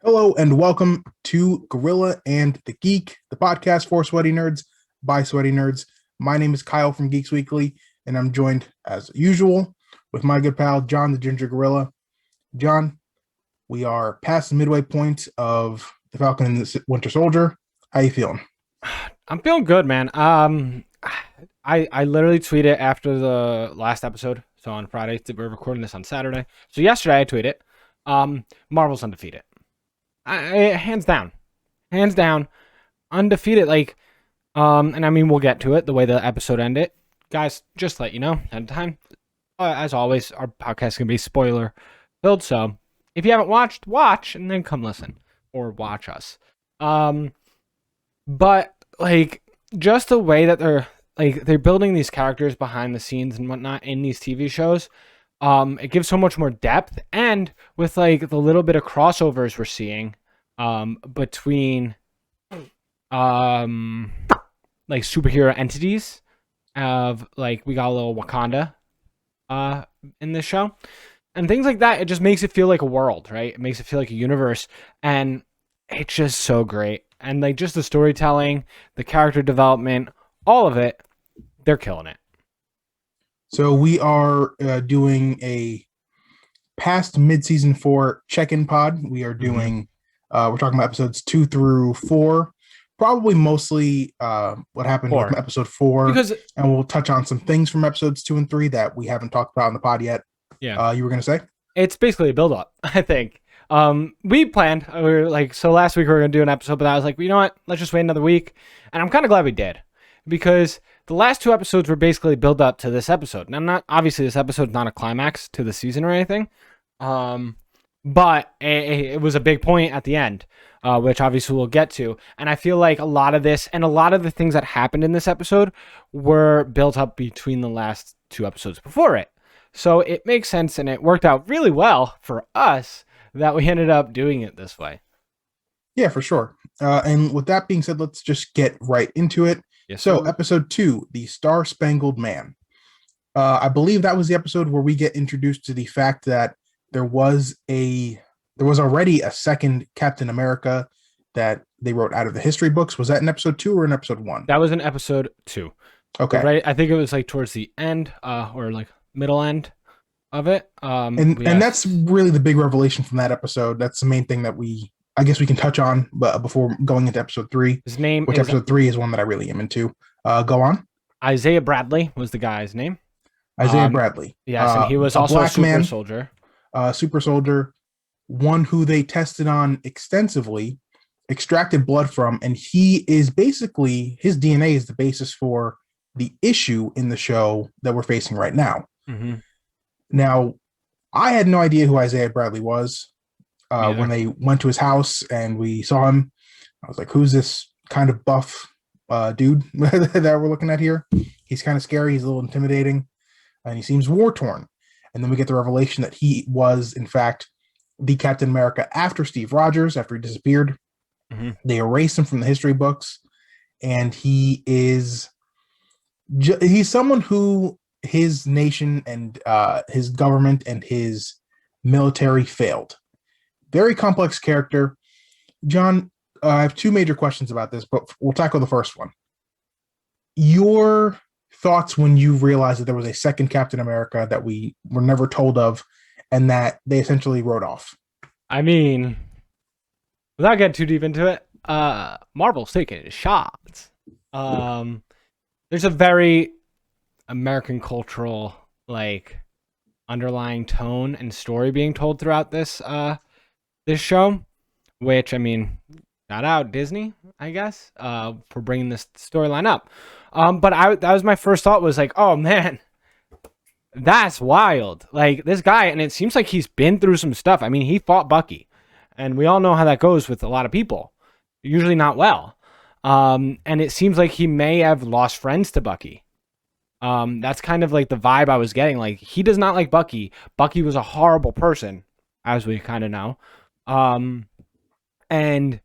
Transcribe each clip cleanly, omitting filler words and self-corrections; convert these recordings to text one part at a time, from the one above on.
Hello and welcome to Gorilla and the Geek, the podcast for sweaty nerds by sweaty nerds. My name is Kyle from Geeks Weekly, and I'm joined as usual with my good pal John the Ginger Gorilla. John, we are past the midway point of the Falcon and the Winter Soldier. How you feeling? I'm feeling good, man. I literally tweeted after the last episode, so on Friday. We're recording this on Saturday. So yesterday I tweeted, Marvel's undefeated. Hands down, undefeated. And I mean we'll get to it the way the episode ended, guys. Just to let you know ahead of time. As always, our podcast can be spoiler filled. So if you haven't watched, watch and then come listen or watch us. But just the way that they're building these characters behind the scenes and whatnot in these TV shows, it gives so much more depth. And with the little bit of crossovers we're seeing, between superhero entities of we got a little Wakanda in this show and things like that, it just makes it feel like a world, right? It makes it feel like a universe, and it's just so great. And just the storytelling, the character development, all of it, they're killing it. So we are doing a past mid-season 4 check-in pod. We are doing, we're talking about episodes 2 through 4, probably mostly what happened with episode 4, and we'll touch on some things from episodes 2 and 3 that we haven't talked about in the pod yet. Yeah. You were going to say? It's basically a build-up, I think. We planned, we were so last week we were going to do an episode, but I was like, you know what? Let's just wait another week. And I'm kind of glad we did, because the last 2 episodes were basically build up to this episode. Now, obviously this episode's not a climax to the season or anything. But it was a big point at the end, which obviously we'll get to. And I feel like a lot of this and a lot of the things that happened in this episode were built up between the last 2 episodes before it. So it makes sense, and it worked out really well for us that we ended up doing it this way. Yeah, for sure. And with that being said, let's just get right into it. Yes, so, sir. episode 2, The Star-Spangled Man. I believe that was the episode where we get introduced to the fact that there was already a second Captain America that they wrote out of the history books. Was that in episode 2 or in episode 1? That was in episode 2. Okay. Right. I think it was towards the end, or middle end of it. And that's really the big revelation from that episode. That's the main thing that I guess we can touch on, but before going into episode 3, episode 3 is one that I really am into. Go on. Isaiah Bradley was the guy's name. Isaiah Bradley. Yes, and he was also a super soldier. Super soldier, one who they tested on extensively, extracted blood from, and he is basically, his DNA is the basis for the issue in the show that we're facing right now. Mm-hmm. Now, I had no idea who Isaiah Bradley was when they went to his house and we saw him. I was like, who's this kind of buff dude that we're looking at here? He's kind of scary. He's a little intimidating, and he seems war-torn. And then we get the revelation that he was, in fact, the Captain America after Steve Rogers, after he disappeared. Mm-hmm. They erased him from the history books, and he's someone who his nation and his government and his military failed. Very complex character. John, I have 2 major questions about this, but we'll tackle the first one. Your thoughts when you realized that there was a second Captain America that we were never told of and that they essentially wrote off? I mean, without getting too deep into it, Marvel's taking shots. There's a very American cultural underlying tone and story being told throughout this show, which, I mean, shout out Disney, I guess, for bringing this storyline up. But that was my first thought, was oh man, that's wild. This guy, and it seems like he's been through some stuff. I mean, he fought Bucky, and we all know how that goes with a lot of people. Usually not well. And it seems like he may have lost friends to Bucky. That's kind of the vibe I was getting. He does not like Bucky. Bucky was a horrible person, as we kind of know. And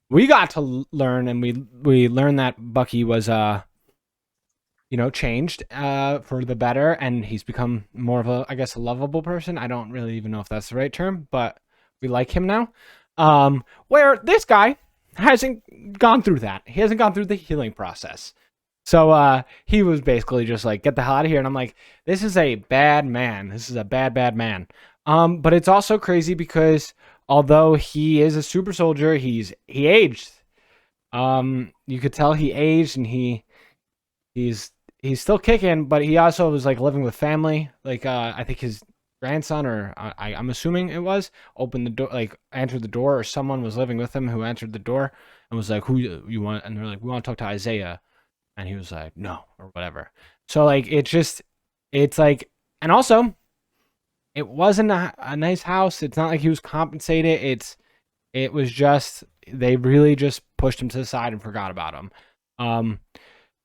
we got to learn, and we learned that Bucky was changed for the better, and he's become more of a, I guess, a lovable person. I don't really even know if that's the right term, but we like him now. Where this guy hasn't gone through that. He hasn't gone through the healing process. So he was basically just like, get the hell out of here. And I'm like, this is a bad man. This is a bad, bad man. But it's also crazy because although he is a super soldier, he aged. You could tell he aged, and he's still kicking, but he also was like living with family. Like I think his grandson, or I'm assuming it was, opened the door, like entered the door, or someone was living with him who answered the door and was like, "Who you want?" And they're like, "We want to talk to Isaiah," and he was like, "No," or whatever. So like it's like, and also it wasn't a nice house. It's not like he was compensated. It was just they really just pushed him to the side and forgot about him.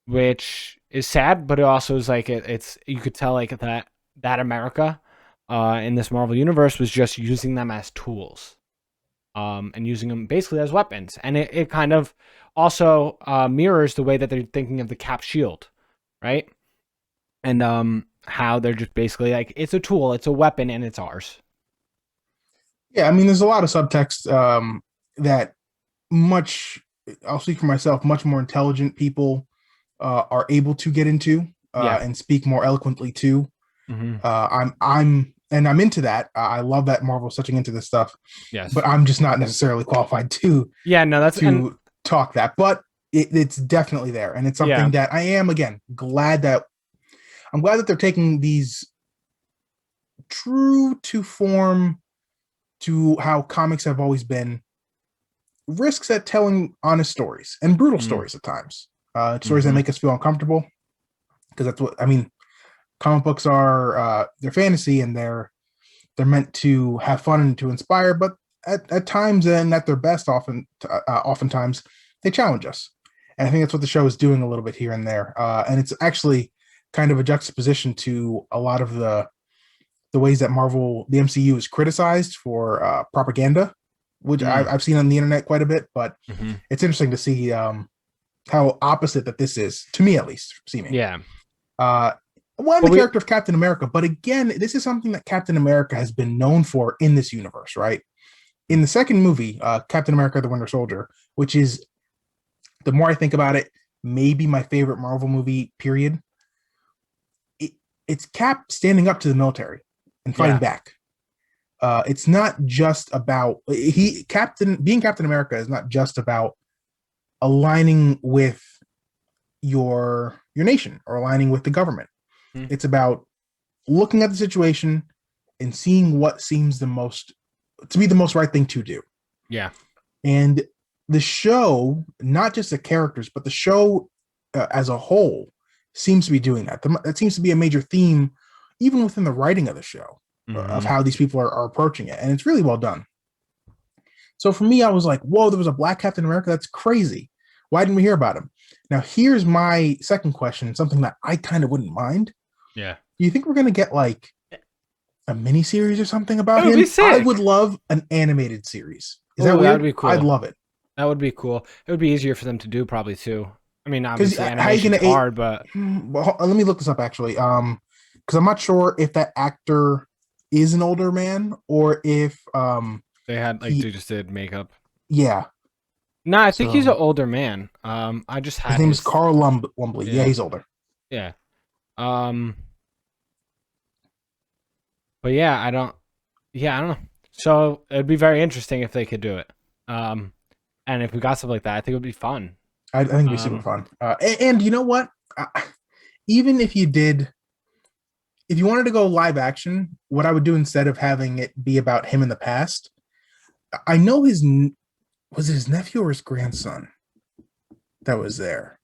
Which is sad, but it also is like it's you could tell like that America in this Marvel universe was just using them as tools, and using them basically as weapons, and it kind of also mirrors the way that they're thinking of the Cap shield, right? And how they're just basically like, it's a tool, it's a weapon, and it's ours. Yeah, I mean, there's a lot of subtext that I'll speak for myself, much more intelligent people are able to get into and speak more eloquently to. Mm-hmm. I'm into that. I love that Marvel's touching into this stuff. Yes, but I'm just not necessarily qualified to. Yeah, no, that's to talk that, but it's definitely there, and it's something that I am glad that they're taking these true to form to how comics have always been, risks at telling honest stories and brutal stories at times, stories that make us feel uncomfortable, because that's what I mean. Comic books are they're fantasy, and they're meant to have fun and to inspire, but at times and at their best, oftentimes they challenge us, and I think that's what the show is doing a little bit here and there, and it's actually kind of a juxtaposition to a lot of the ways that the MCU is criticized for propaganda, which I've seen on the internet quite a bit, but it's interesting to see how opposite that this is, to me at least, seeming. Yeah. The character of Captain America, but again, this is something that Captain America has been known for in this universe, right? In the second movie, Captain America: The Winter Soldier, which is, the more I think about it, maybe my favorite Marvel movie, period. It's Cap standing up to the military and fighting back. It's not just about being Captain America is not just about aligning with your nation or aligning with the government. It's about looking at the situation and seeing what seems to be the most right thing to do. Yeah. And the show, not just the characters, but the show as a whole, seems to be doing that. That seems to be a major theme, even within the writing of the show, of how these people are approaching it. And it's really well done. So for me, I was like, whoa, there was a Black Captain America? That's crazy. Why didn't we hear about him? Now, here's my second question, something that I kind of wouldn't mind. Yeah. Do you think we're going to get like a mini series or something about him? Be sick. I would love an animated series. Is that weird? That would be cool. I'd love it. That would be cool. It would be easier for them to do, probably, too. I mean, obviously, animation's hard, but... Well, let me look this up, actually. Because I'm not sure if that actor is an older man, or if... they had, like, they just did makeup. Yeah. No, I think he's an older man. I just had his name is Carl Lumbly. Yeah, he's older. Yeah. But yeah, I don't know. So it'd be very interesting if they could do it. And if we got something like that, I think it would be fun. I think it'd be super fun. And you know what? Even if you wanted to go live action, what I would do instead of having it be about him in the past, I know was it his nephew or his grandson that was there?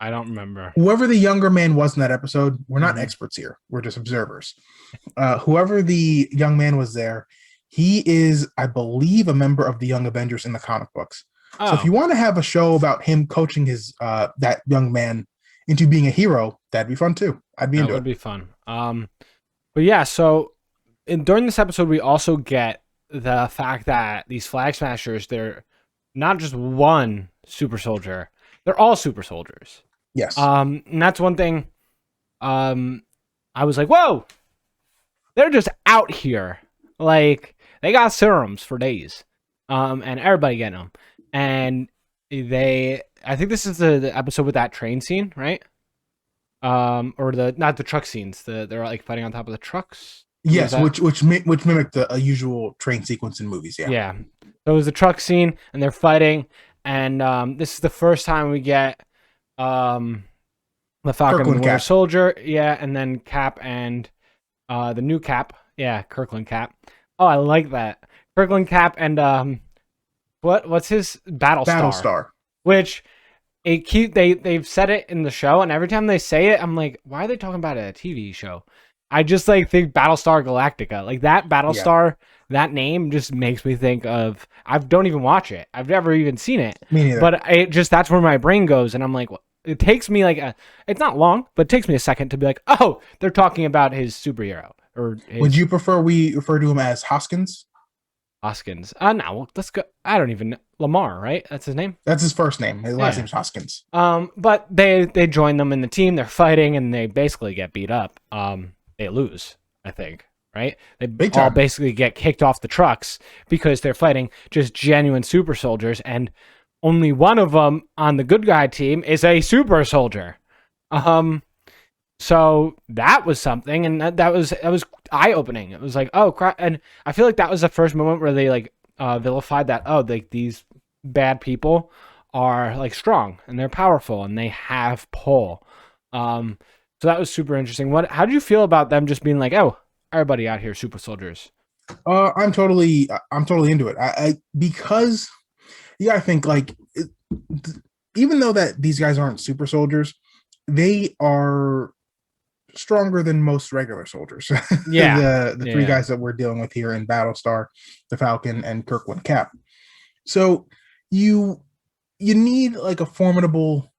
I don't remember. Whoever the younger man was in that episode, we're not experts here. We're just observers. Whoever the young man was there, he is, I believe, a member of the Young Avengers in the comic books. So if you want to have a show about him coaching that young man into being a hero, that'd be fun too. I'd be into it. That would be fun. But yeah, so during this episode, we also get the fact that these Flag Smashers, they're not just one super soldier, they're all super soldiers. Yes. And that's one thing I was like, whoa, they're just out here. Like, they got serums for days. and everybody getting them. And I think this is the episode with that train scene, right? Or not the truck scenes. They're like fighting on top of the trucks. Yes, which mimicked a usual train sequence in movies. Yeah, Yeah. So it was the truck scene, and they're fighting, and this is the first time we get um, the Falcon and the Kirkland Winter Cap. Soldier, yeah, and then Cap and the new Cap, yeah, Kirkland Cap. Oh, I like that. Kirkland Cap and what's his Battlestar, Battlestar. which they've said it in the show, and every time they say it, I'm like, why are they talking about it at a TV show? I just like think Battlestar Galactica, like that Battlestar. Yeah. That name just makes me think of. I don't even watch it. I've never even seen it. Me neither. But that's where my brain goes, and I'm like, it takes me like it's not long, but it takes me a second to be like, oh, they're talking about his superhero. Or would you prefer we refer to him as Hoskins? Hoskins. No, let's go. I don't even know. Lamar, right? That's his name. That's his first name. His last name's Hoskins. But they join them in the team. They're fighting, and they basically get beat up. They lose, I think. Right? They all basically get kicked off the trucks because they're fighting just genuine super soldiers, and only one of them on the good guy team is a super soldier. So that was something, and that was eye opening. It was like, oh crap, and I feel like that was the first moment where they like vilified that these bad people are like strong and they're powerful and they have pull. So that was super interesting. How did you feel about them just being like, oh, everybody out here super soldiers? I'm totally into it. Because I think like even though that these guys aren't super soldiers, they are stronger than most regular soldiers. Yeah. the three guys that we're dealing with here in Battlestar, the Falcon, and Kirkland Cap. So you need like a formidable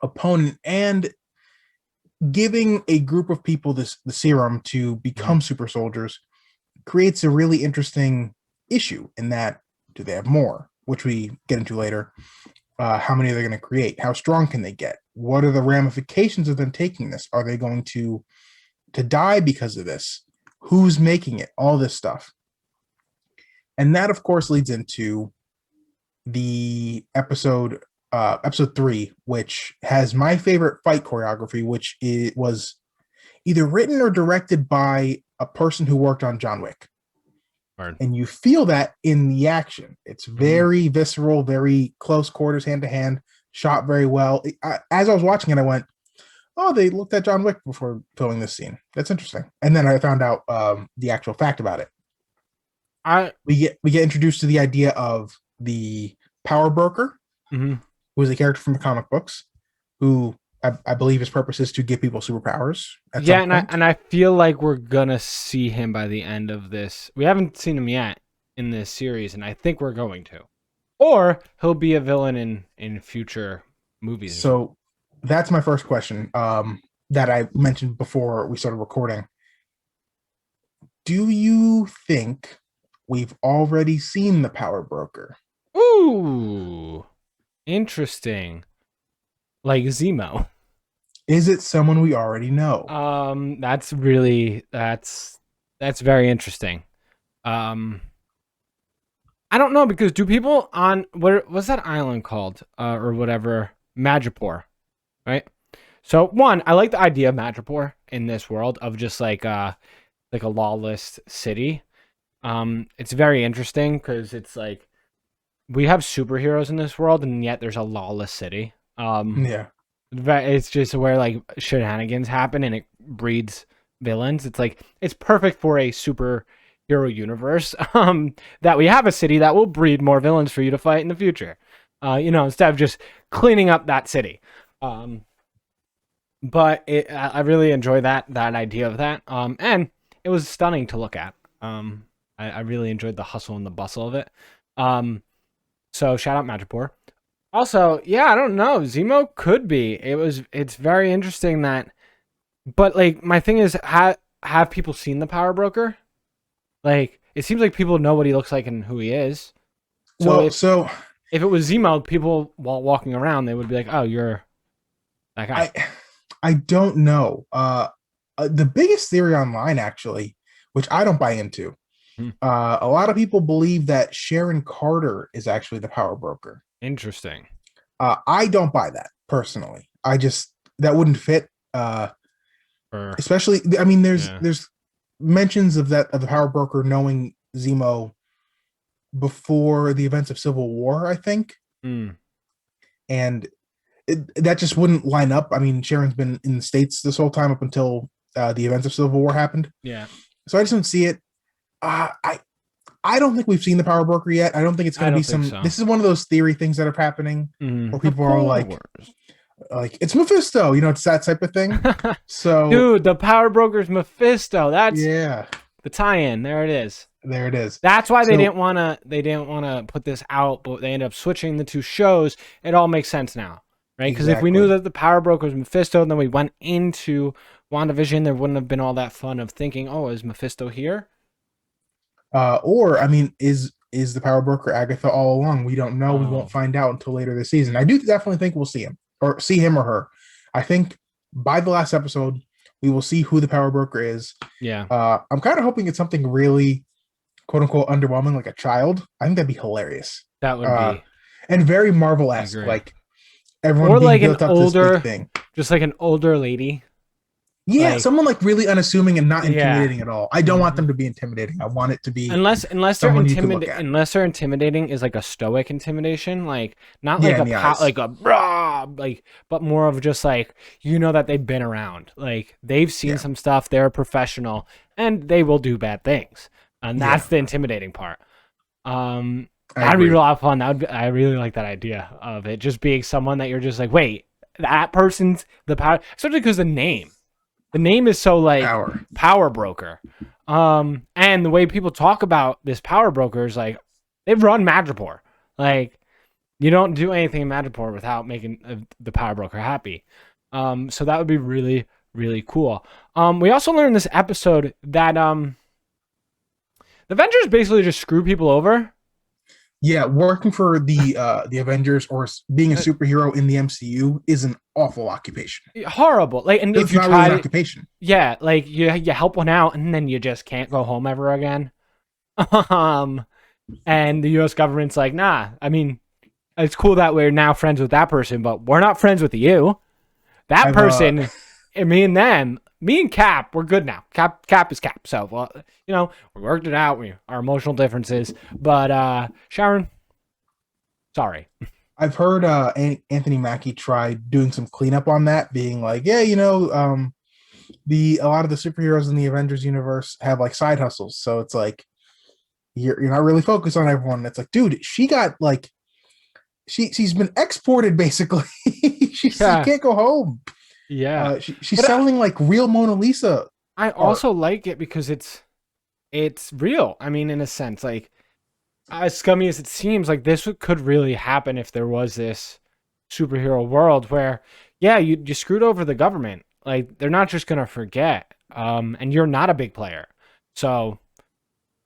opponent, and giving a group of people the serum to become super soldiers creates a really interesting issue in that, do they have more, which we get into later. How many are they going to create? How strong can they get? What are the ramifications of them taking this? Are they going to die because of this? Who's making it? All this stuff. And that, of course, leads into the episode 3, which has my favorite fight choreography, which was either written or directed by a person who worked on John Wick. Right. And you feel that in the action. It's very visceral, very close quarters, hand to hand, shot very well. As I was watching it, I went, oh, they looked at John Wick before filming this scene. That's interesting. And then I found out the actual fact about it. We get introduced to the idea of the power broker, who is a character from the comic books, who I believe his purpose is to give people superpowers. And I feel like we're gonna see him by the end of this. We haven't seen him yet in this series, and I think we're going to. Or he'll be a villain in future movies. So that's my first question that I mentioned before we started recording. Do you think we've already seen the power broker? Ooh, interesting. Like Zemo. Is it someone we already know? That's very interesting. I don't know, because do people on what's that island called or whatever, Madripoor, right? So one, I like the idea of Madripoor in this world of just like a lawless city. It's very interesting because it's like we have superheroes in this world, and yet there's a lawless city. Yeah. It's just where like shenanigans happen and it breeds villains. It's like it's perfect for a superhero universe. That we have a city that will breed more villains for you to fight in the future. Instead of just cleaning up that city. But I really enjoy that idea of that. And it was stunning to look at. I really enjoyed the hustle and the bustle of it. So shout out Madripoor. Also, yeah, I don't know. Zemo could be. It's very interesting that, but like my thing is, have people seen the Power Broker? Like, it seems like people know what he looks like and who he is. So if it was Zemo, people while walking around, they would be like, "Oh, you're that guy." I don't know. The biggest theory online, actually, which I don't buy into, Hmm. A lot of people believe that Sharon Carter is actually the power broker. Interesting. I don't buy that personally. I just that wouldn't fit. Or Especially, I mean, yeah. there's mentions of the power broker knowing Zemo before the events of Civil War, I think, Mm, and that just wouldn't line up. I mean, Sharon's been in the States this whole time up until the events of Civil War happened, yeah. so I just don't see it. Uh, I I don't think we've seen the power broker yet. I don't think it's going I to be don't think some. so. This is one of those theory things that are happening where The people are powers. like it's Mephisto, it's that type of thing. So Dude, the power broker's Mephisto. That's yeah, the tie-in. There it is. there it is. That's why they So didn't want to. They didn't want to put this out, but they ended up switching the two shows. It all makes sense now, right? Because if we knew exactly. that the power broker was Mephisto, and then we went into WandaVision, there wouldn't have been all that fun of thinking, "Oh, is Mephisto here?" Or I mean, is the power broker Agatha all along? We don't know. We Oh, won't find out until later this season. I do definitely think we'll see him or her. I think by the last episode we will see who the power broker is. yeah, I'm kind of hoping it's something really quote unquote underwhelming, like a child. I think that'd be hilarious. that would Uh, be. and very I Marvel-esque, agree. like everyone Or being like an built up to this big older, thing. just like an older lady. Yeah, Like, someone like really unassuming and not yeah. intimidating at all. I don't want Mhm. them to be intimidating. I want it to be Unless they're someone you could look at. unless they're intimidating is like a stoic intimidation, like not Yeah, like in the eyes. like a brah, like, but more of just like that they've been around, like they've seen Yeah, some stuff, they're a professional, and they will do bad things, and yeah, that's the intimidating part. I That'd be a agree. lot of fun. I really like that idea of it just being someone that you're just like, wait, that person's the power, especially because the name. The name is so like Power. power broker. And the way people talk about this power broker is like they've run Madripoor. Like you don't do anything in Madripoor without making the power broker happy. So that would be really, really cool. We also learned this episode that the Avengers basically just screw people over. Yeah, working for the Avengers or being a superhero in the MCU is an awful occupation. Horrible. Like, and if It's you not really try an to, occupation. yeah, like you help one out and then you just can't go home ever again. um, and the U.S. government's like, nah. I mean, it's cool that we're now friends with that person, but we're not friends with you. That I've person, and me and Cap, we're good now. Cap is Cap. So, well, we worked it out. Our emotional differences, but Sharon, sorry. I've heard Anthony Mackie try doing some cleanup on that, being like, yeah, the a lot of the superheroes in the Avengers universe have like side hustles, so it's like you're not really focused on everyone. It's like, dude, she got like she's been exported basically. She Yeah, can't go home. yeah. She's But selling like real Mona Lisa I art. also like it because it's real. I mean, in a sense, like as scummy as it seems, like this could really happen if there was this superhero world where, yeah, you screwed over the government. Like they're not just gonna forget. And you're not a big player, so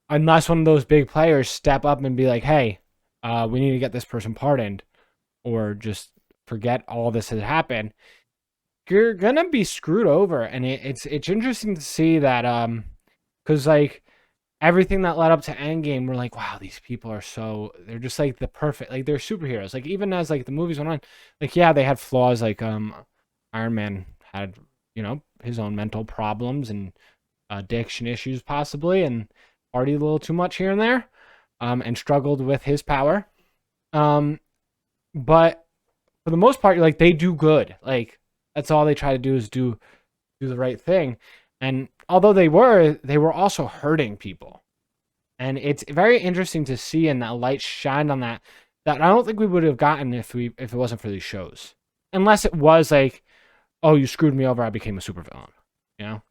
unless one of those big players step up and be like, hey, we need to get this person pardoned, or just forget all this has happened, you're gonna be screwed over. And it's interesting to see that because like everything that led up to Endgame, we're like, wow, these people are they're just like the perfect, like they're superheroes. Like even as like the movies went on, like yeah, they had flaws. Like Iron Man had his own mental problems and addiction issues possibly, and partied a little too much here and there, and struggled with his power. Um, but for the most part, like they do good. Like that's all they try to do is do the right thing. And although they were also hurting people. And it's very interesting to see, and that light shined on that I don't think we would have gotten if it wasn't for these shows. Unless it was like, oh, you screwed me over, I became a supervillain. You know?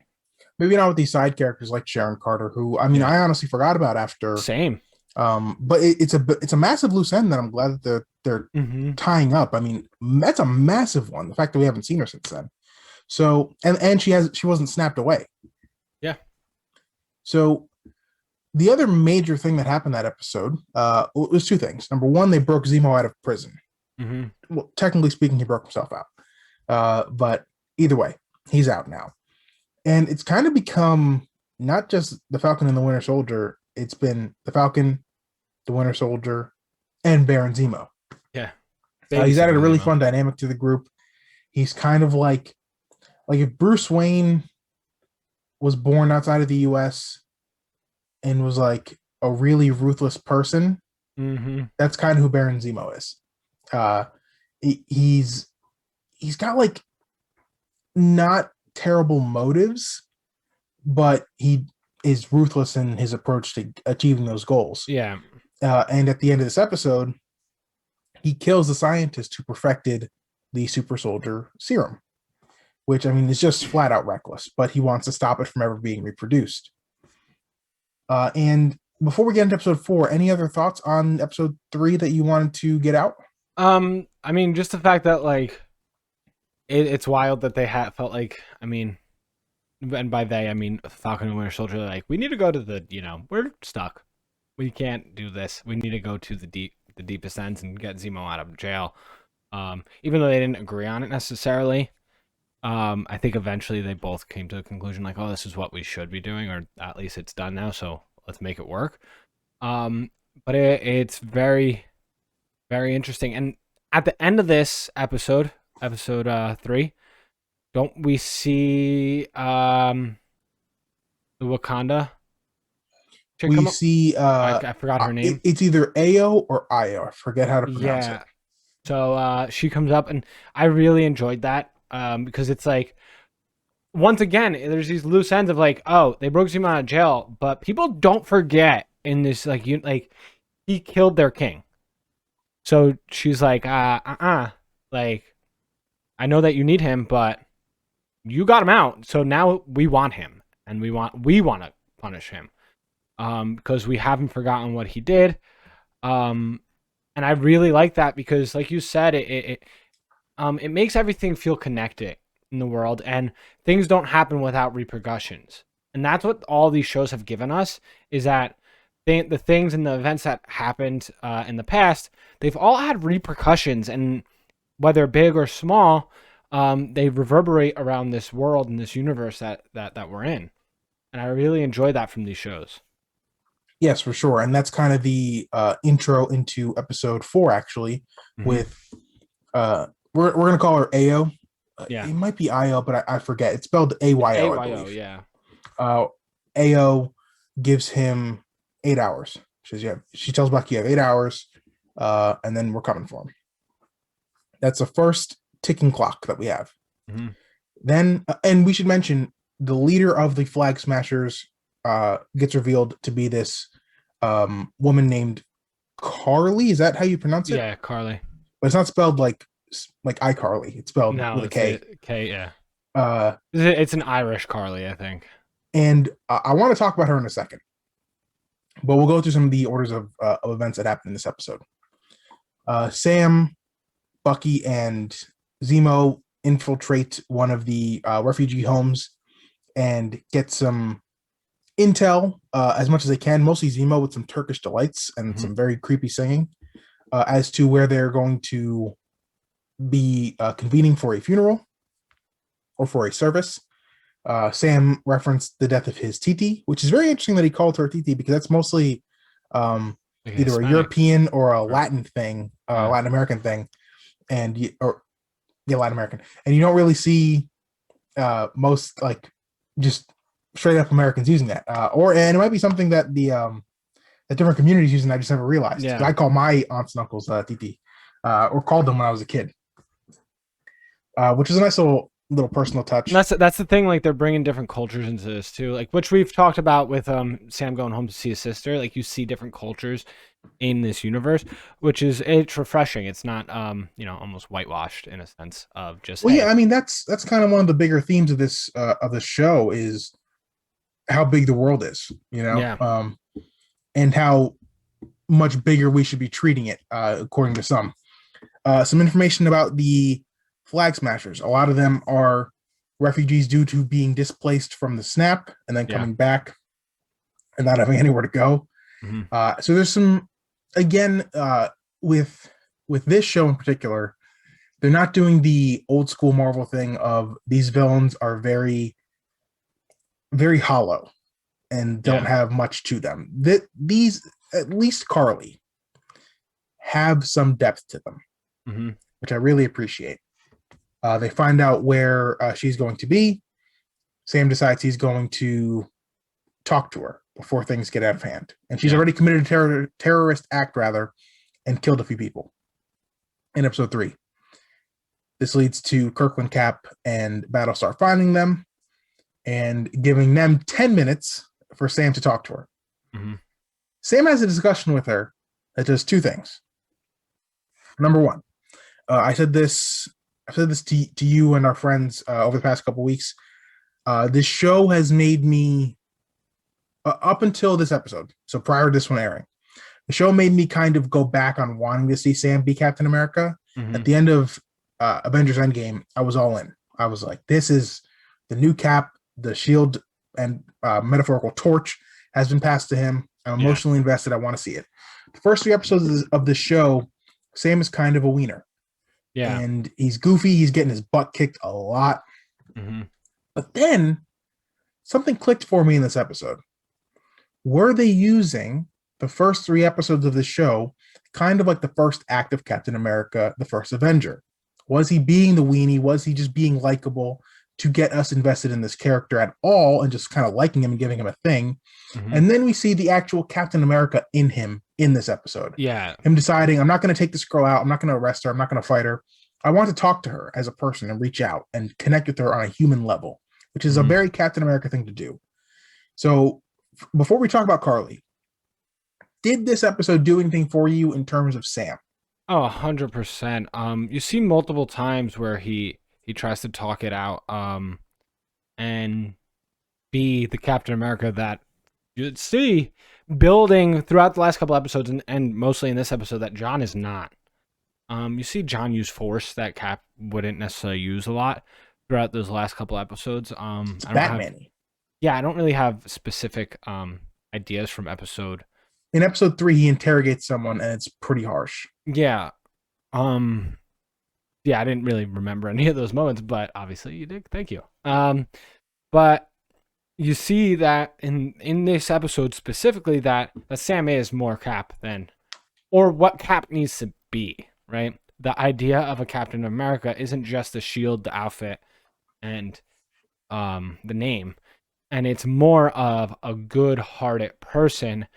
Maybe not with these side characters like Sharon Carter, who I mean Yeah. I honestly forgot about after. Same. But it's a massive loose end that I'm glad that they're Mm-hmm. tying up. I mean, that's a massive one. The fact that we haven't seen her since then. So and she wasn't snapped away. Yeah. So the other major thing that happened that episode was two things. Number one, they broke Zemo out of prison. Mm-hmm. Well, technically speaking, he broke himself out. But either way, he's out now. And it's kind of become not just the Falcon and the Winter Soldier, it's been the Falcon, the Winter Soldier, and Baron Zemo. Yeah. He's added a really Zemo. fun dynamic to the group. He's kind of like if Bruce Wayne was born outside of the U.S. and was like a really ruthless person, that's kind of who Baron Zemo is. He's got like not terrible motives, but he is ruthless in his approach to achieving those goals. Yeah. And at the end of this episode, he kills the scientist who perfected the super soldier serum, which, I mean, is just flat out reckless, but he wants to stop it from ever being reproduced. And before we get into episode 4, any other thoughts on episode 3 that you wanted to get out? I mean, just the fact that like it's wild that they felt like, I mean, and by they I mean Falcon and Winter Soldier, like, we need to go to the, we're stuck. We can't do this. We need to go to the deepest ends and get Zemo out of jail. Even though they didn't agree on it necessarily, I think eventually they both came to a conclusion like, oh, this is what we should be doing, or at least it's done now, so let's make it work. But it's very, very interesting. And at the end of this episode 3, don't we see the Wakanda chick come We up? see I forgot her name. It's either Ao or Io. I forget how to pronounce it. So she comes up, and I really enjoyed that, because it's like, once again, there's these loose ends of like, oh, they broke Zemo out of jail, but people don't forget in this, like, he killed their king. So she's like, like, I know that you need him, but you got him out, so now we want him, and we want to punish him, because we haven't forgotten what he did. And I really like that because, like you said, it makes everything feel connected in the world, and things don't happen without repercussions. And that's what all these shows have given us, is that the things and the events that happened in the past, they've all had repercussions, and whether big or small, they reverberate around this world and this universe that we're in. And I really enjoy that from these shows. Yes, for sure. And that's kind of the intro into episode 4, actually, with we're going to call her Ao. Yeah. It might be Io, but I forget. It's spelled Ayo, I believe. Yeah. Ao gives him 8 hours. She tells Bucky you have 8 hours, and then we're coming for him. That's the first ticking clock that we have. Then, and we should mention, the leader of the Flag Smashers gets revealed to be this woman named Carly. Is that how you pronounce it? Yeah, Carly. But it's not spelled like iCarly. It's spelled with a K. K, yeah. It's an Irish Carly, I think. And I want to talk about her in a second, but we'll go through some of the orders of events that happened in this episode. Sam, Bucky, and Zemo infiltrate one of the refugee homes and get some intel as much as they can, mostly Zemo with some Turkish delights and some very creepy singing, as to where they're going to be convening for a funeral or for a service. Sam referenced the death of his Titi, which is very interesting that he called her Titi, because that's mostly either Hispanic, a European or a Latin thing, Latin American thing, Latin American, and you don't really see most, like, just straight up Americans using that, and it might be something that the different communities using. I just never realized. Yeah. I call my aunts and uncles Titi, or called them when I was a kid, which is a nice little personal touch. And that's the thing, like, they're bringing different cultures into this too, like, which we've talked about with Sam going home to see his sister. Like, you see different cultures in this universe, which it's refreshing. It's not almost whitewashed in a sense of just, well, yeah, I mean, that's kind of one of the bigger themes of this show, is how big the world is, and how much bigger we should be treating it, according to some. Some information about the Flag Smashers. A lot of them are refugees due to being displaced from the snap and then coming back and not having anywhere to go. So there's some, again, with this show in particular, they're not doing the old school Marvel thing of these villains are very, very hollow. and don't have much to them. These, at least Carly, have some depth to them, which I really appreciate. They find out where she's going to be. Sam decides he's going to talk to her before things get out of hand. And she's already committed a terrorist act, and killed a few people in episode 3. This leads to Kirkland, Cap, and Battlestar finding them and giving them 10 minutes for Sam to talk to her. Sam has a discussion with her that does 2 things. Number 1, I said this to you and our friends over the past couple weeks. This show has made me, up until this episode, so prior to this one airing, the show made me kind of go back on wanting to see Sam be Captain America. At the end of Avengers Endgame, I was all in. I was like, this is the new Cap. The shield and metaphorical torch has been passed to him. I'm emotionally invested. I want to see it. The first 3 episodes of the show, Sam is kind of a wiener. And he's goofy. He's getting his butt kicked a lot. But then something clicked for me in this episode. Were they using the first 3 episodes of the show kind of like the first act of Captain America, the First Avenger? Was he being the weenie? Was he just being likable to get us invested in this character at all and just kind of liking him and giving him a thing? And then we see the actual Captain America in him in this episode. Him deciding, I'm not going to take this girl out. I'm not going to arrest her. I'm not going to fight her. I want to talk to her as a person and reach out and connect with her on a human level, which is a very Captain America thing to do. So before we talk about Carly, did this episode do anything for you in terms of Sam? Oh, 100%. You see multiple times where he tries to talk it out and be the Captain America that you'd see building throughout the last couple episodes and mostly in this episode that John is not. You see John use force that Cap wouldn't necessarily use a lot throughout those last couple episodes. It's Batman-y. I don't really have specific ideas from episode. In episode 3, he interrogates someone and it's pretty harsh. Yeah. I didn't really remember any of those moments, but obviously you did. Thank you. But you see that in this episode specifically that Sam is more Cap than, or what Cap needs to be, right? The idea of a Captain America isn't just the shield, the outfit, and the name. And it's more of a good-hearted person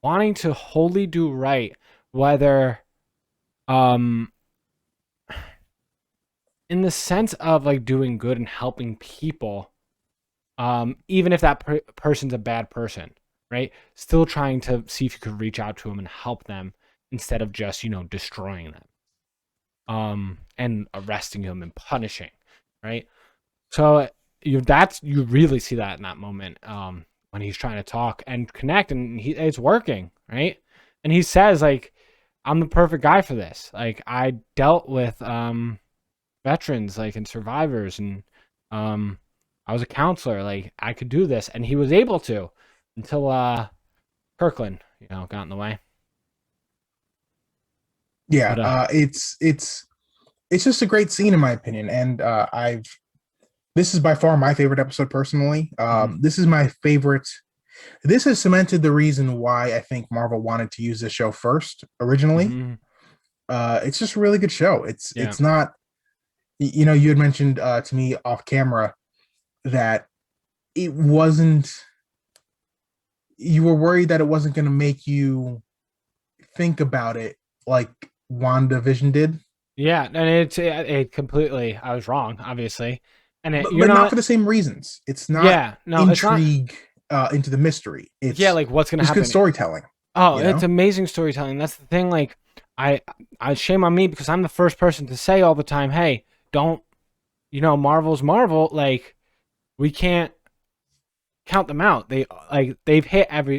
wanting to wholly do right, whether in the sense of like doing good and helping people, even if that person's a bad person, right? Still trying to see if you could reach out to them and help them instead of just, destroying them, and arresting them and punishing, right? So you really see that in that moment, when he's trying to talk and connect, and it's working, right? And he says, like, I'm the perfect guy for this. Like, I dealt with veterans, like, and survivors, and I was a counselor. Like, I could do this, and he was able to until Kirkland, got in the way. Yeah, but, it's just a great scene in my opinion, and this is by far my favorite episode personally. This is my favorite. This has cemented the reason why I think Marvel wanted to use this show first originally. It's just a really good show. It's not, you had mentioned to me off camera that it wasn't, you were worried that it wasn't going to make you think about it like WandaVision did. Yeah, and it completely, I was wrong, obviously. And but not for the same reasons. It's not intrigue into the mystery. It's like what's going to happen. It's good storytelling. Oh, it's amazing storytelling. That's the thing. Like, I shame on me because I'm the first person to say all the time, hey, don't, Marvel's Marvel. Like, we can't count them out. They've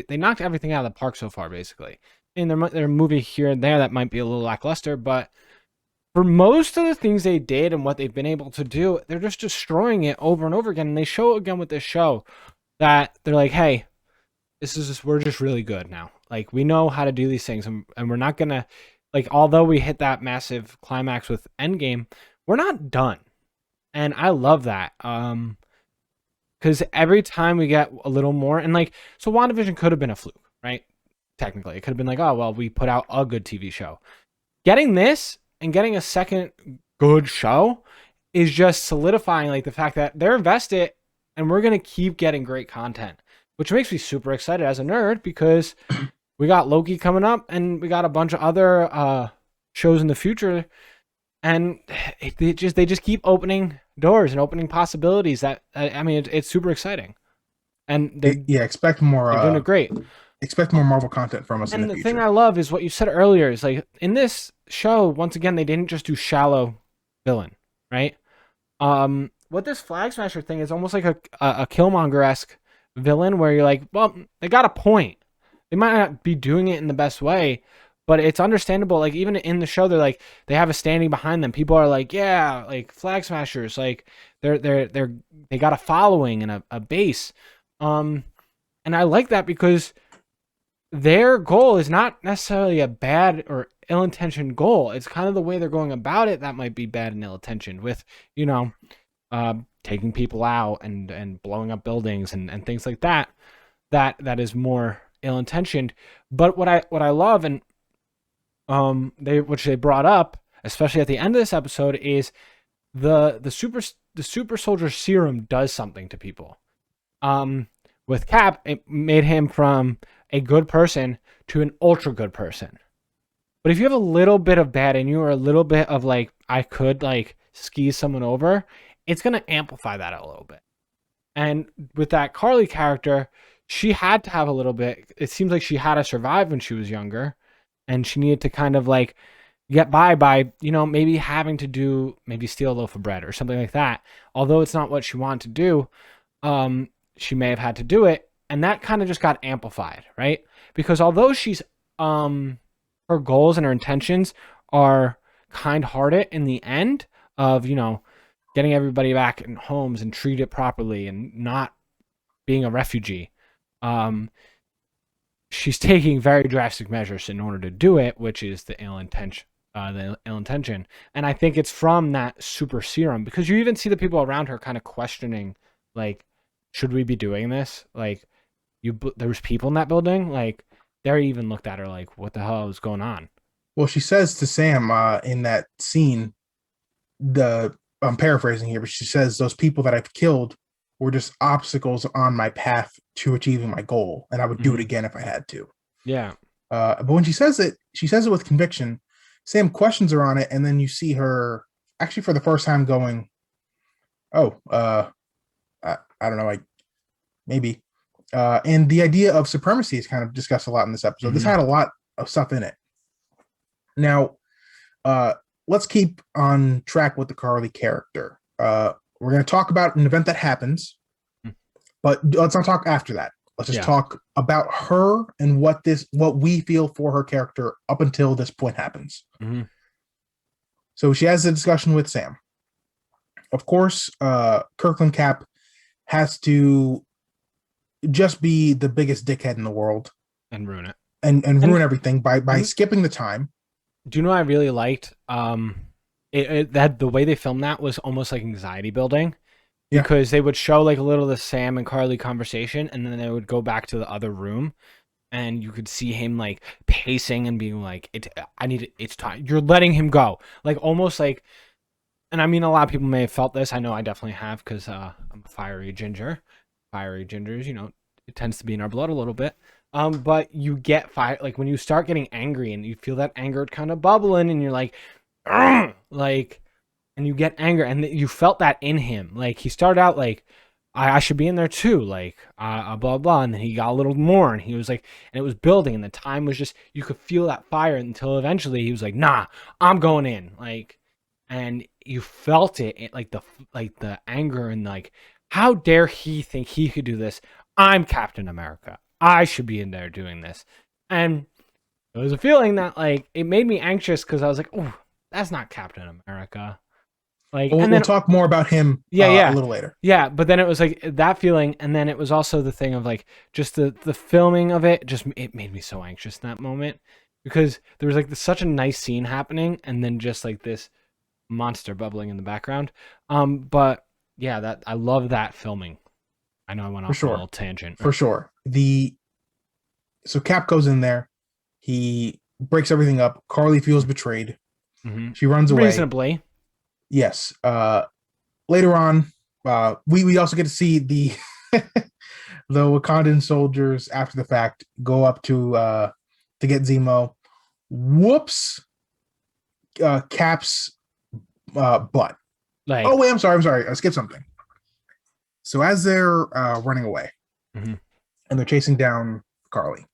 knocked everything out of the park so far, basically. And there are movie here and there that might be a little lackluster, but for most of the things they did and what they've been able to do, they're just destroying it over and over again. And they show again with this show that they're like, hey, we're just really good now. Like, we know how to do these things, and we're not going to, like, although we hit that massive climax with Endgame, we're not done. And I love that. because every time we get a little more, and like, so WandaVision could have been a fluke, right? Technically, it could have been like, oh well, we put out a good TV show. Getting this and getting a second good show is just solidifying like the fact that they're invested, and we're gonna keep getting great content, which makes me super excited as a nerd because we got Loki coming up, and we got a bunch of other shows in the future, and they just keep opening doors and opening possibilities. That I mean, it's super exciting, and Expect more. they're doing it great. Expect more Marvel content from us in And the the future. thing I love is what you said earlier is like in this show, once again, they didn't just do shallow villain, right? What this Flag Smasher thing is almost like a Killmonger-esque villain where you're like, well, they got a point. They might not be doing it in the best way, but it's understandable. Like even in the show, they're like they have a standing behind them. People are like, yeah, like Flag Smashers, like they got a following and a base. And I like that because their goal is not necessarily a bad or ill-intentioned goal. It's kind of the way they're going about it that might be bad and ill-intentioned with, taking people out and blowing up buildings and things like that. That is more ill-intentioned. But what I love and which they brought up, especially at the end of this episode, is the super soldier serum does something to people. With Cap, it made him from a good person to an ultra good person. But if you have a little bit of bad in you or a little bit of like, I could like ski someone over, it's going to amplify that a little bit. And with that Carly character, she had to have a little bit, it seems like she had to survive when she was younger. And she needed to kind of like get by, maybe having to do, maybe steal a loaf of bread or something like that. Although it's not what she wanted to do, she may have had to do it. And that kind of just got amplified, right? Because although she's, her goals and her intentions are kind-hearted in the end of, getting everybody back in homes and treat it properly and not being a refugee, she's taking very drastic measures in order to do it, which is the ill intention. And I think it's from that super serum because you even see the people around her kind of questioning, like, should we be doing this? Like, there was people in that building, like they even looked at her like, what the hell is going on? Well, she says to Sam in that scene, I'm paraphrasing here, but she says those people that I've killed were just obstacles on my path to achieving my goal, and I would do it again if I had to. Yeah. But when she says it with conviction. Sam questions her on it, and then you see her actually for the first time going, "Oh, I don't know, like maybe." And the idea of supremacy is kind of discussed a lot in this episode. Mm-hmm. This had a lot of stuff in it. Now, let's keep on track with the Carly character. We're going to talk about an event that happens, but let's not talk after that. Let's just talk about her and what we feel for her character up until this point happens. Mm-hmm. So she has a discussion with Sam. Of course, Kirkland Cap has to just be the biggest dickhead in the world and ruin it and ruin everything by skipping the time. Do you know what I really liked? That the way they filmed that was almost like anxiety building. Because they would show like a little of the Sam and Carly conversation, and then they would go back to the other room, and you could see him like pacing and being like, it's time. You're letting him go. Like almost like, and I mean, a lot of people may have felt this. I know I definitely have because I'm a fiery ginger. Fiery gingers, it tends to be in our blood a little bit. But you get fire, like when you start getting angry and you feel that anger kind of bubbling, and you're like, like. And you get anger, and you felt that in him. Like he started out like, I should be in there too, like blah blah, and then he got a little more, and he was like, and it was building, and the time was just, you could feel that fire until eventually he was like, nah, I'm going in, like, and you felt it like the anger and like, how dare he think he could do this? I'm Captain America. I should be in there doing this, and it was a feeling that like it made me anxious because I was like, oh, that's not Captain America. Like, and then we'll talk more about him a little later. Yeah, but then it was like that feeling, and then it was also the thing of like just the filming of it. It made me so anxious in that moment because there was like such a nice scene happening, and then just like this monster bubbling in the background. But yeah, that I love that filming. I know I went For off on a sure. little tangent. For sure. So Cap goes in there. He breaks everything up. Carly feels betrayed. Mm-hmm. She runs away. Reasonably. Yes. Later on, we also get to see the the Wakandan soldiers after the fact go up to get Zemo. Whoops. Cap's butt. Like, Oh wait, I'm sorry. I skipped something. So as they're running away mm-hmm. and they're chasing down Carly,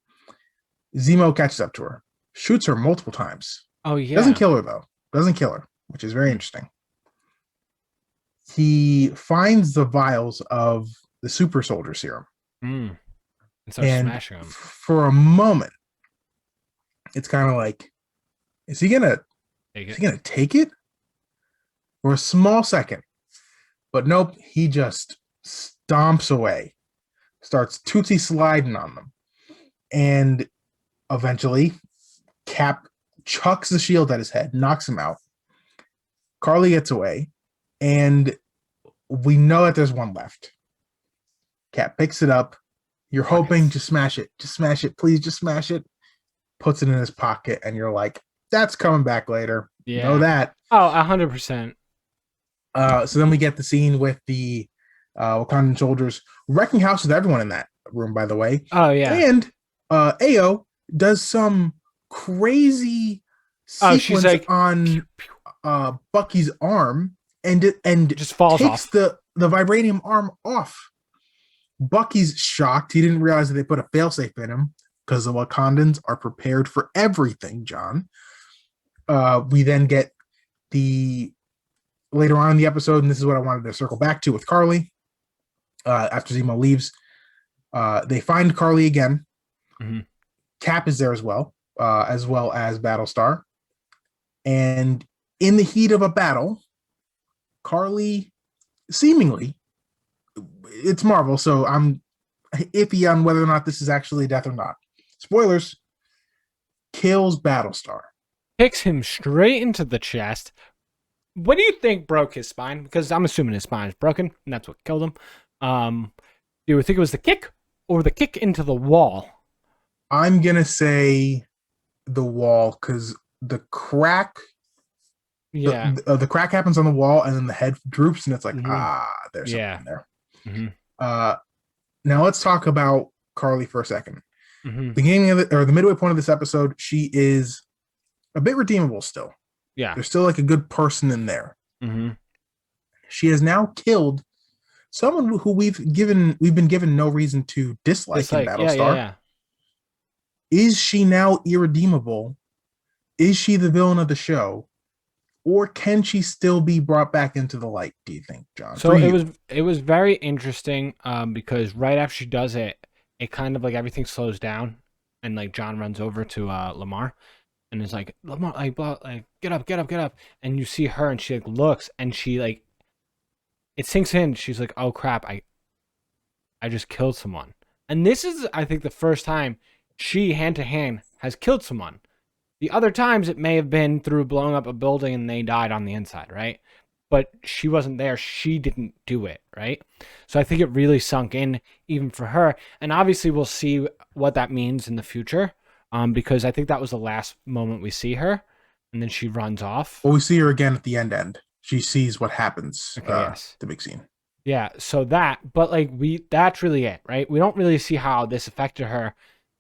Zemo catches up to her, shoots her multiple times. Oh yeah. Doesn't kill her though. Doesn't kill her, which is very interesting. He finds the vials of the super soldier serum. And starts smashing them. For a moment, it's kind of like, is he gonna take it? For a small second. But nope, he just stomps away, starts tootsie sliding on them. And eventually, Cap chucks the shield at his head, knocks him out. Carly gets away, and we know that there's one left. Cap picks it up. You're hoping to smash it. Just smash it. Please just smash it. Puts it in his pocket, and you're like, that's coming back later. Yeah. Know that. Oh, 100%. So then we get the scene with the Wakandan soldiers wrecking house with everyone in that room, by the way. Oh, yeah. And Ao does some crazy sequence like, on Bucky's arm, and it just falls takes off. the vibranium arm off. Bucky's shocked. He didn't realize that they put a failsafe in him because the Wakandans are prepared for everything, John. We then get later on in the episode, and this is what I wanted to circle back to with Carly. After Zemo leaves, they find Carly again. Mm-hmm. Cap is there as well as Battlestar. And in the heat of a battle, Carly seemingly, it's Marvel, so I'm iffy on whether or not this is actually death or not. Spoilers, kills Battlestar. Kicks him straight into the chest. What do you think broke his spine? Because I'm assuming his spine is broken, and that's what killed him. Do you think it was the kick or the kick into the wall? I'm going to say the wall, because the crack... Yeah. The crack happens on the wall, and then the head droops, and it's like, there's something there. Mm-hmm. Now let's talk about Carly for a second. Mm-hmm. Beginning of the midway point of this episode, she is a bit redeemable still. Yeah. There's still like a good person in there. Mm-hmm. She has now killed someone who we've been given no reason to dislike in Battlestar. Yeah. Is she now irredeemable? Is she the villain of the show? Or can she still be brought back into the light, do you think, John? So it was very interesting because right after she does it, it kind of like everything slows down, and like John runs over to Lamar and is like, Lamar, like get up. And you see her and she like looks and she like, it sinks in. She's like, oh crap, I just killed someone. And this is, I think, the first time she hand to hand has killed someone. The other times it may have been through blowing up a building and they died on the inside, right? But she wasn't there. She didn't do it, right? So I think it really sunk in even for her. And obviously we'll see what that means in the future because I think that was the last moment we see her. And then she runs off. Well, we see her again at the end. She sees what happens. Yes. The big scene. Yeah, so but like that's really it, right? We don't really see how this affected her.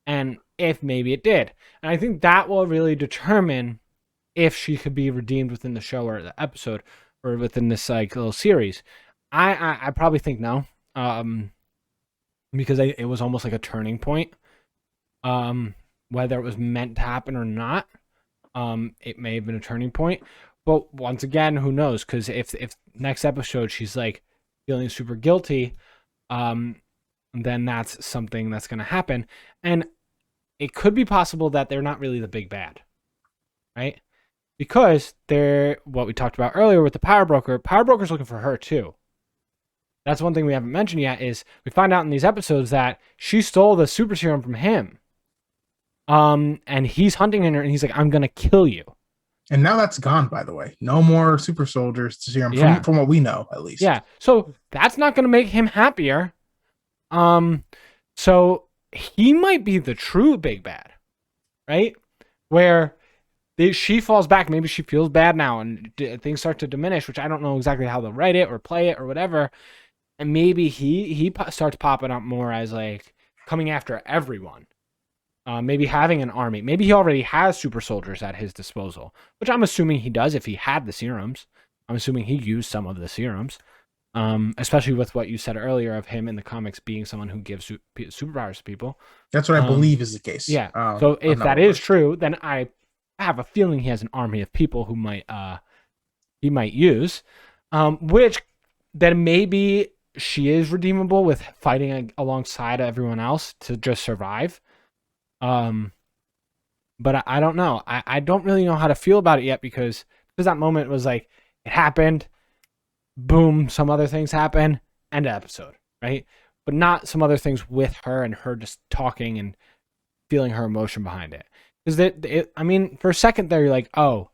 And if maybe it did. And I think that will really determine if she could be redeemed within the show or the episode or within this like little series. I probably think no. Because it was almost like a turning point. Whether it was meant to happen or not, it may have been a turning point. But once again, who knows? Because if next episode she's like feeling super guilty, then that's something that's going to happen. And it could be possible that they're not really the big bad, right? Because they're what we talked about earlier with the power broker. Power broker's looking for her too. That's one thing we haven't mentioned yet is we find out in these episodes that she stole the super serum from him. And he's hunting her and he's like, I'm going to kill you. And now that's gone, by the way. No more super soldiers serum from what we know, at least. Yeah. So that's not going to make him happier. So he might be the true big bad, right? Where she falls back. Maybe she feels bad now, and things start to diminish. Which I don't know exactly how they'll write it or play it or whatever. And maybe he starts popping up more as like coming after everyone. Maybe having an army. Maybe he already has super soldiers at his disposal, which I'm assuming he does if he had the serums. I'm assuming he used some of the serums, especially with what you said earlier of him in the comics being someone who gives superpowers to people. That's what I believe is the case. Yeah. So if that is true, then I have a feeling he has an army of people who he might use, which then maybe she is redeemable with fighting alongside everyone else to just survive. But I don't know. I don't really know how to feel about it yet because that moment was like, it happened, boom, some other things happen, end of episode, right? But not some other things with her and her just talking and feeling her emotion behind it. Because I mean, for a second there, you're like, oh,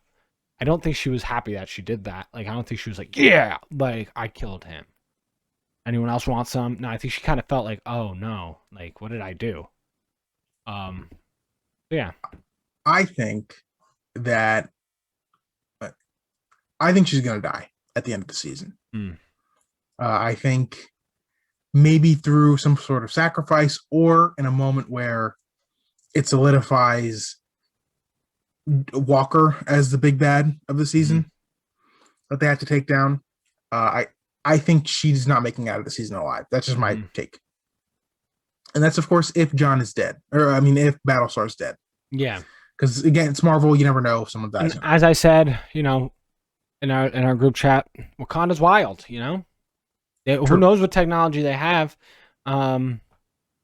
I don't think she was happy that she did that. Like, I don't think she was like, yeah, like, I killed him. Anyone else want some? No, I think she kind of felt like, oh, no, like, what did I do? Yeah. I think that I think she's gonna die at the end of the season. I think maybe through some sort of sacrifice or in a moment where it solidifies Walker as the big bad of the season that they have to take down. I think she's not making out of the season alive. That's just my take. And that's, of course, if John is dead. Or, I mean, if Battlestar's dead. Yeah. Because, again, it's Marvel. You never know if someone dies. As I said, in our group chat, Wakanda's wild, Who knows what technology they have. And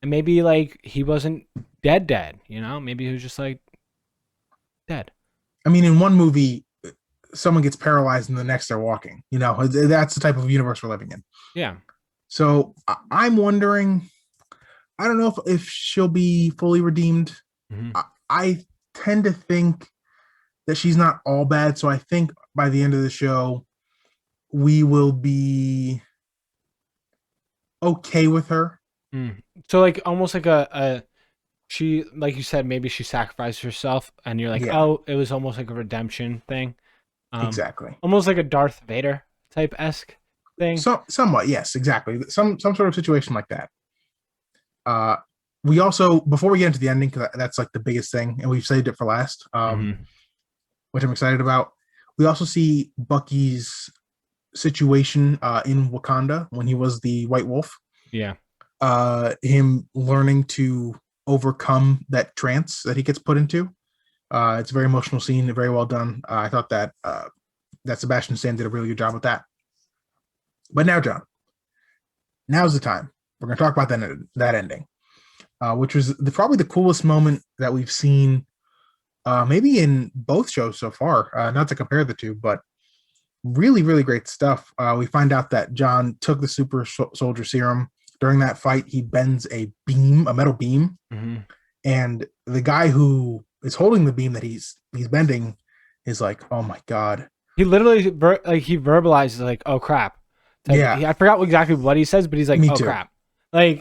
maybe, like, he wasn't dead, Maybe he was just, like, dead. I mean, in one movie, someone gets paralyzed and the next they're walking. That's the type of universe we're living in. Yeah. So I'm wondering, I don't know if she'll be fully redeemed. I tend to think that she's not all bad. So I think by the end of the show, we will be okay with her. So like almost like she, like you said, maybe she sacrificed herself and you're like, oh, it was almost like a redemption thing. Exactly. Almost like a Darth Vader type-esque thing. Somewhat, yes, exactly. Some sort of situation like that. We also, before we get into the ending, because that's like the biggest thing, and we've saved it for last, which I'm excited about. We also see Bucky's situation in Wakanda when he was the White Wolf. Yeah. Him learning to overcome that trance that he gets put into. It's a very emotional scene, very well done. I thought that Sebastian Stan did a really good job with that. But now, John, now's the time. We're going to talk about that ending, which was probably the coolest moment that we've seen, maybe in both shows so far. Not to compare the two, but really, really great stuff. We find out that John took the super soldier serum. During that fight, he bends a metal beam, and the guy who is holding the beam that he's bending is like, "Oh my god!" He literally he verbalizes like, "Oh crap!" I forgot exactly what he says, but he's like, "Oh crap!" Like,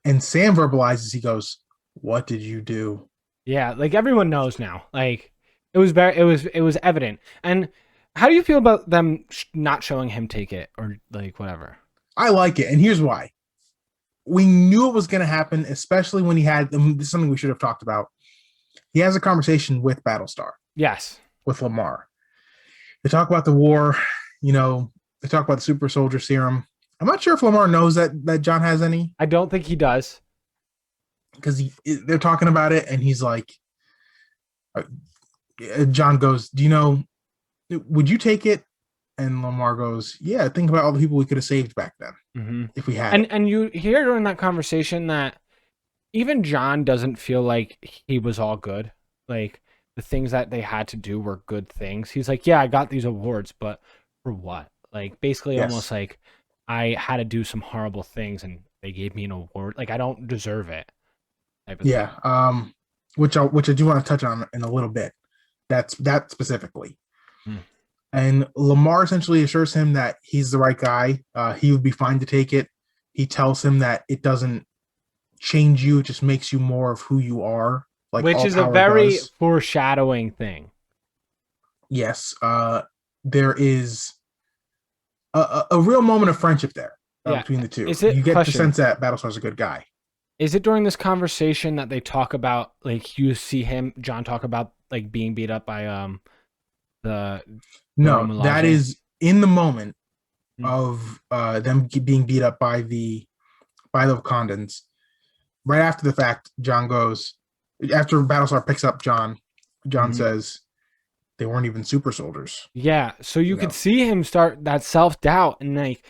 and Sam verbalizes. He goes, "What did you do?" Yeah, like everyone knows now. Like, it was evident. And how do you feel about them not showing him take it or like whatever? I like it, and here's why. We knew it was going to happen, especially when he had. This is something we should have talked about. He has a conversation with Battlestar. Yes. With Lamar. They talk about the war. They talk about the super soldier serum. I'm not sure if Lamar knows that John has any. I don't think he does. Because they're talking about it, and he's like, John goes, "Do you know? Would you take it?" And Lamar goes, "Yeah, think about all the people we could have saved back then if we had." And you hear during that conversation that even John doesn't feel like he was all good. Like the things that they had to do were good things. He's like, "Yeah, I got these awards, but for what?" Like basically almost like I had to do some horrible things and they gave me an award. Like I don't deserve it. Yeah. Which I do want to touch on in a little bit. That specifically. And Lamar essentially assures him that he's the right guy. He would be fine to take it. he tells him that it doesn't change you; it just makes you more of who you are, like Which all is a power very does. foreshadowing thing. Yes, there is a real moment of friendship there Yeah. between the two. Is it You get the question? sense that Battlestar's a good guy. Is it during this conversation that they talk about like you see John talk about like being beat up by the No, Roman that Lodge? is in the moment Hmm. of them being beat up by the Wakandans. Right after the fact, John goes after Battlestar picks up John. John Hmm. says they weren't even super soldiers. Yeah, so You you could know, see him start that self doubt, and like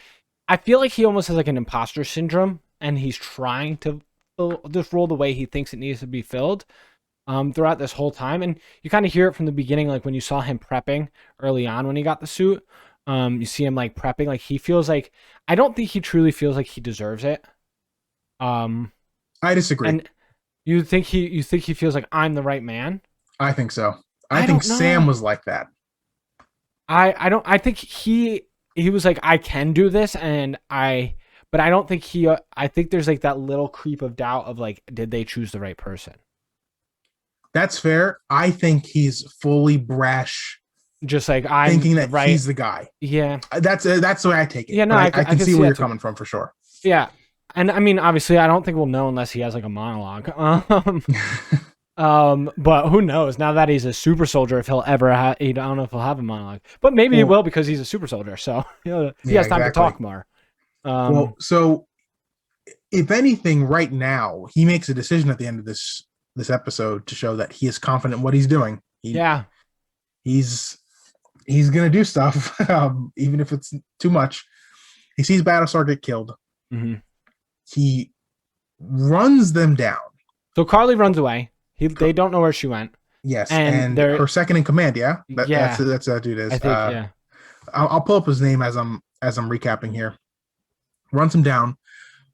I feel like he almost has like an imposter syndrome, and he's trying to fill this role the way he thinks it needs to be filled. Throughout this whole time, and you kind of hear it from the beginning, like when you saw him prepping early on when he got the suit. You see him like prepping, like he feels like I don't think he truly feels like he deserves it. Um, I disagree. and you think he feels like I'm the right man. I think so. I I think don't Sam know. was like that. I don't. I think he was like I can do this, but I don't think he. I think there's like that little creep of doubt of like, did they choose the right person? That's fair. I think he's fully brash, Just like I'm thinking the that right. he's the guy. Yeah. That's the way I take it. Yeah. No, But I I can can see see where that you're too. coming from for sure. Yeah. And I mean, obviously, I don't think we'll know unless he has like a monologue. But who knows? Now that he's a super soldier, if he'll ever have, I don't know if he'll have a monologue, but maybe he Well, will because he's a super soldier. So he yeah, has time to exactly. talk more. Well, so if anything, right now he makes a decision at the end of this episode to show that he is confident in what he's doing. Yeah. He's he's gonna do stuff, even if it's too much. He sees Battlestar get killed. Hmm. He runs them down. So Carly runs away. They don't know where she went, Yes, and and they're her second in command. Yeah, yeah. that's that dude I is. think yeah. I'll pull up his name as I'm recapping here. Runs him down.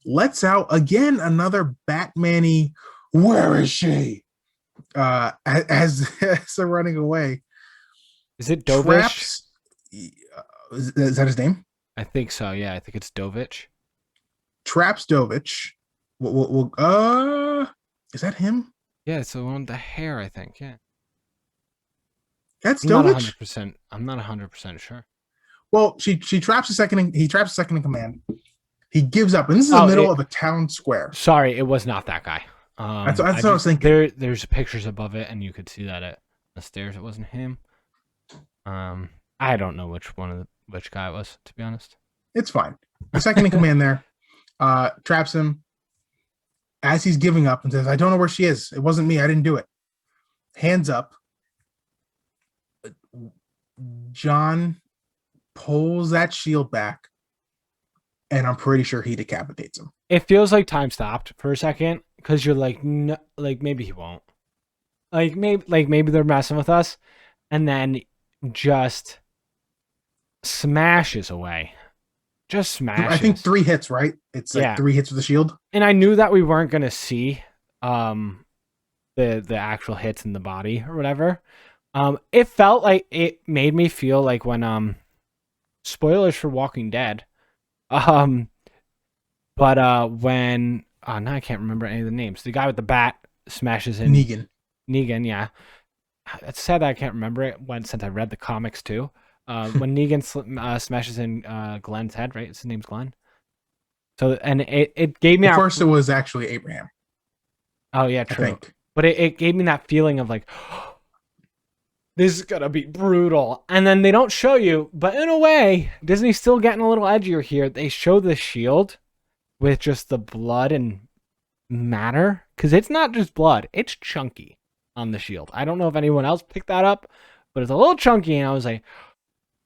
Lets out again another Batman-y. Where is she? As they're running away, Is it Dovish? traps. Is that his name? I think so. Yeah, I think it's Dovich. Traps Dovich. Is that him? Yeah, it's the one with the hair. I think. Yeah. That's I'm not Dovich. 100%. I'm not 100% sure. Well, she traps a second. He traps a second in command. He gives up, and this is the Oh, middle of a town square. Sorry, it was not that guy. That's what I was thinking. There's pictures above it, and you could see that at the stairs. It wasn't him. I don't know which guy it was, to be honest. It's fine. The second in command there traps him as he's giving up and says, "I don't know where she is. It wasn't me. I didn't do it." Hands up. John pulls that shield back, and I'm pretty sure he decapitates him. It feels like time stopped for a second because you're like, no, like maybe he won't. Maybe they're messing with us, and then just smashes away. Just smashes. I think 3 hits, right? It's like 3 hits with the shield. And I knew that we weren't gonna see the actual hits in the body or whatever. It felt like it made me feel like when spoilers for Walking Dead. But when now I can't remember any of the names. The guy with the bat smashes in Negan, yeah. It's sad that I can't remember it since I read the comics too. When Negan smashes in Glenn's head, right? His name's Glenn. So and it gave me at first it was actually Abraham. Oh yeah, true. But it gave me that feeling of like this is gonna be brutal. And then they don't show you, but in a way, Disney's still getting a little edgier here. They show the shield with just the blood and matter. Because it's not just blood, it's chunky on the shield. I don't know if anyone else picked that up, but it's a little chunky, and I was like,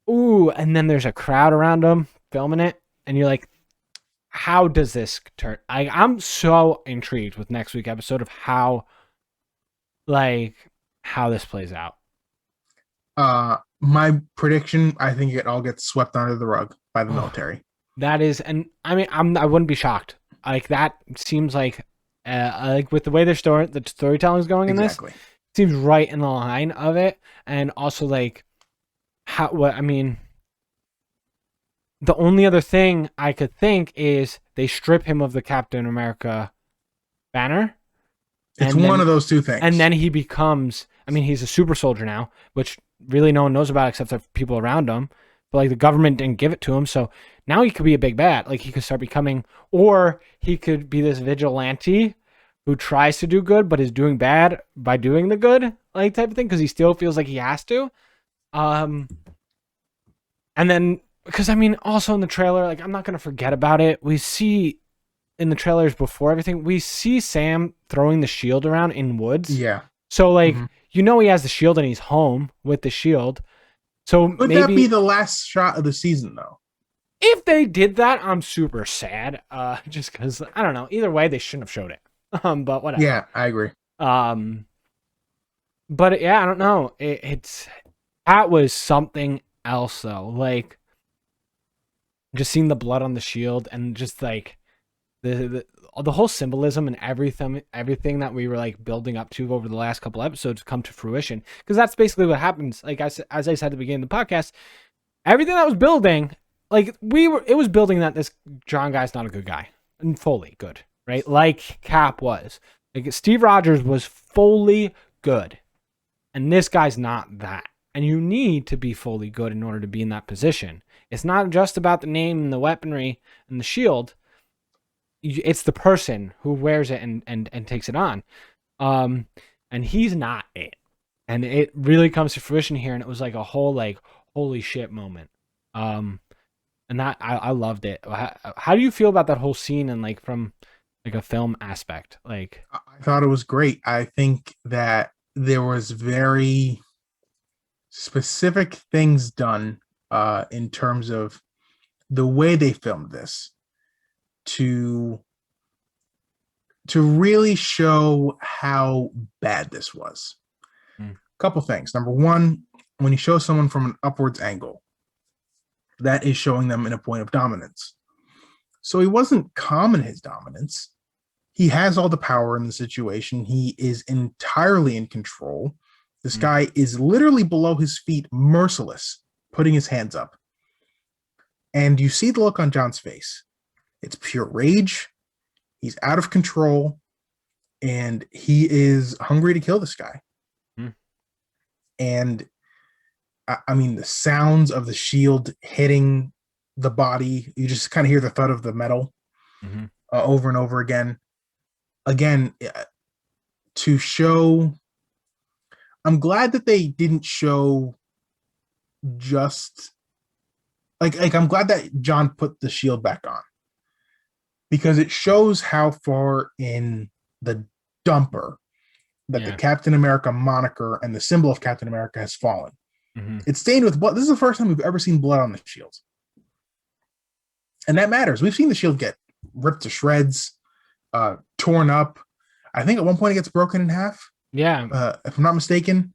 ooh, and then there's a crowd around them filming it, and you're like, how does this turn? I'm so intrigued with next week's episode of how this plays out. My prediction, I think it all gets swept under the rug by the military. That is, and I mean, I wouldn't be shocked. Like that seems like with the way the storytelling is going in this, seems right in the line of it, and also like the only other thing I could think is they strip him of the Captain America banner. It's And one then, of those two things. and then he becomes, I mean, he's a super soldier now, which really no one knows about except the people around him. But like the government didn't give it to him. So now he could be a big bad. Like he could start becoming, or he could be this vigilante who tries to do good, but is doing bad by doing the good, like type of thing. Cause he still feels like he has to. And then, because I mean, also in the trailer, like I'm not going to forget about it. We see in the trailers before everything, we see Sam throwing the shield around in woods. Yeah. So like, he has the shield and he's home with the shield. So Would maybe that be the last shot of the season though? if they did that, I'm super sad. Just because I don't know. Either way, they shouldn't have showed it. But whatever. Yeah, I agree. But yeah, I don't know. That was something else though. Like just seeing the blood on the shield and just like the whole symbolism and everything that we were like building up to over the last couple episodes come to fruition, because that's basically what happens. Like as I said at the beginning of the podcast, everything that was building, like it was building that this John guy's not a good guy and fully good, right? Like Cap was. Like Steve Rogers was fully good, and this guy's not that. And you need to be fully good in order to be in that position. It's not just about the name and the weaponry and the shield. It's the person who wears it and takes it on. And he's not it. And it really comes to fruition here. And it was like a whole, like, holy shit moment. And that, I loved it. How do you feel about that whole scene and like from like a film aspect? Like, I thought it was great. I think that there was very specific things done in terms of the way they filmed this to really show how bad this was. Couple things. Number one, when you show someone from an upwards angle, that is showing them in a point of dominance. So he wasn't calm in his dominance. He has all the power in the situation. He is entirely in control. This guy is literally below his feet, merciless, putting his hands up. And you see the look on John's face. It's pure rage. He's out of control. And he is hungry to kill this guy. And I mean, the sounds of the shield hitting the body, you just kind of hear the thud of the metal over and over again. Again, to show, I'm glad that they didn't show just like I'm glad that John put the shield back on, because it shows how far in the dumper that the Captain America moniker and the symbol of Captain America has fallen. It's stained with blood. This is the first time we've ever seen blood on the shield. And that matters. We've seen the shield get ripped to shreds, torn up. I think at one point it gets broken in half. Yeah. If I'm not mistaken.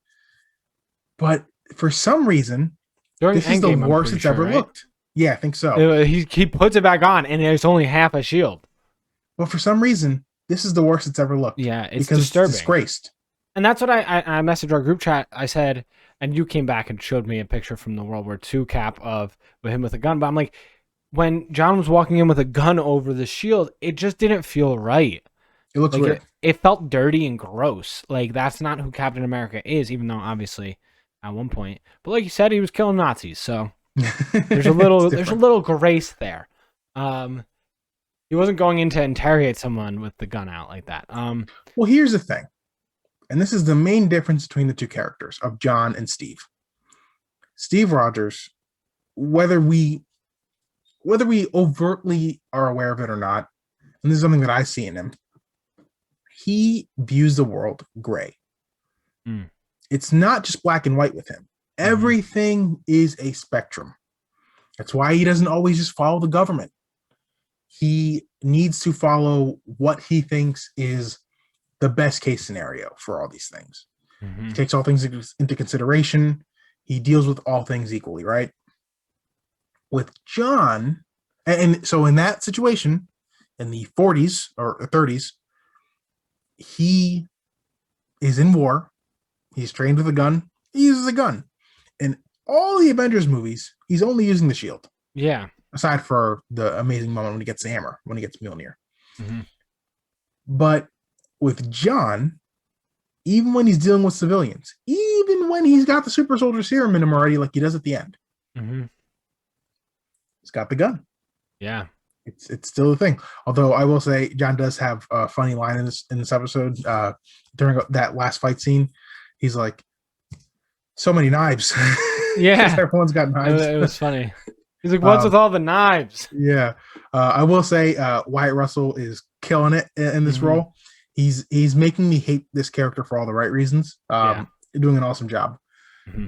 But for some reason, During this is the Endgame, worst it's ever looked. Yeah, I think so. He puts it back on, and there's only half a shield. But for some reason, this is the worst it's ever looked. Yeah, it's because disturbing. It's disgraced. And that's what I messaged our group chat. I said, and you came back and showed me a picture from the World War II Cap of him with a gun. But I'm like, when John was walking in with a gun over the shield, it just didn't feel right. It looks like weird. It felt dirty and gross. Like, that's not who Captain America is, even though obviously at one point. But like you said, he was killing Nazis, so there's a little grace there. He wasn't going in to interrogate someone with the gun out like that. Well, here's the thing. And this is the main difference between the two characters of John and Steve. Steve Rogers, whether we overtly are aware of it or not, and this is something that I see in him, he views the world gray. It's not just black and white with him. Everything is a spectrum. That's why he doesn't always just follow the government. He needs to follow what he thinks is the best case scenario for all these things. He takes all things into consideration. He deals with all things equally, right? With John, and so in that situation, in the 40s or 30s, he is in war. He's trained with a gun. He uses a gun. In all the Avengers movies, he's only using the shield. Yeah. aside for the amazing moment when he gets the hammer, when he gets Mjolnir. Mm-hmm. But with John, even when he's dealing with civilians, even when he's got the super soldier serum in him already, like he does at the end, Mm-hmm. he's got the gun. Yeah. It's still a thing. Although I will say, John does have a funny line in this episode during that last fight scene. He's like, "So many knives," because Yeah. everyone's got knives. It was funny. He's like, "What's with all the knives?" Yeah, I will say Wyatt Russell is killing it in this Mm-hmm. role. He's making me hate this character for all the right reasons. Yeah. Doing an awesome job. Mm-hmm.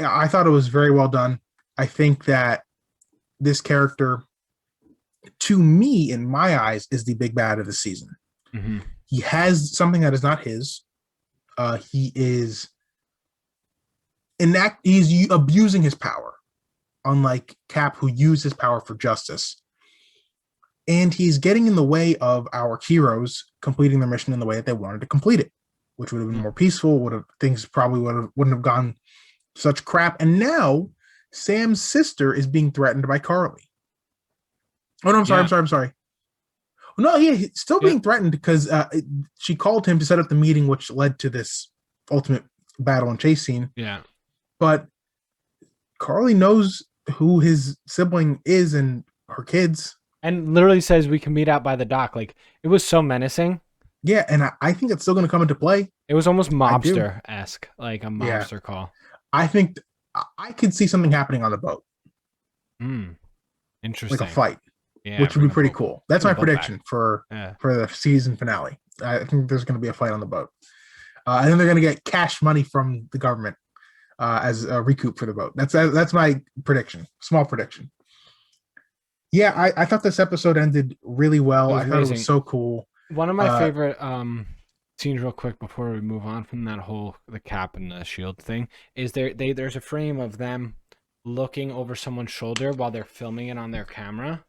I thought it was very well done. I think that this character, to me, in my eyes, is the big bad of the season. Mm-hmm. He has something that is not his. He is he's abusing his power, unlike Cap, who used his power for justice. And he's getting in the way of our heroes completing their mission in the way that they wanted to complete it, which would have been more peaceful. Things probably wouldn't have gone such crap. And now Sam's sister is being threatened by Carly. Oh no, I'm sorry. No, yeah, he's still being threatened because she called him to set up the meeting, which led to this ultimate battle and chase scene. Yeah. But Carly knows who his sibling is and her kids. And literally says we can meet out by the dock. Like, it was so menacing. Yeah, and I think it's still going to come into play. It was almost mobster-esque, like a mobster call. I think I could see something happening on the boat. Interesting. Like a fight. Yeah, which would be pretty cool. That's my prediction for the season finale. I think there's going to be a fight on the boat. And then they're going to get cash money from the government as a recoup for the boat. That's my prediction. Small prediction. Yeah, I thought this episode ended really well. I thought it was so cool. One of my favorite scenes, real quick, before we move on from that the Cap and the shield thing, is there's a frame of them looking over someone's shoulder while they're filming it on their camera.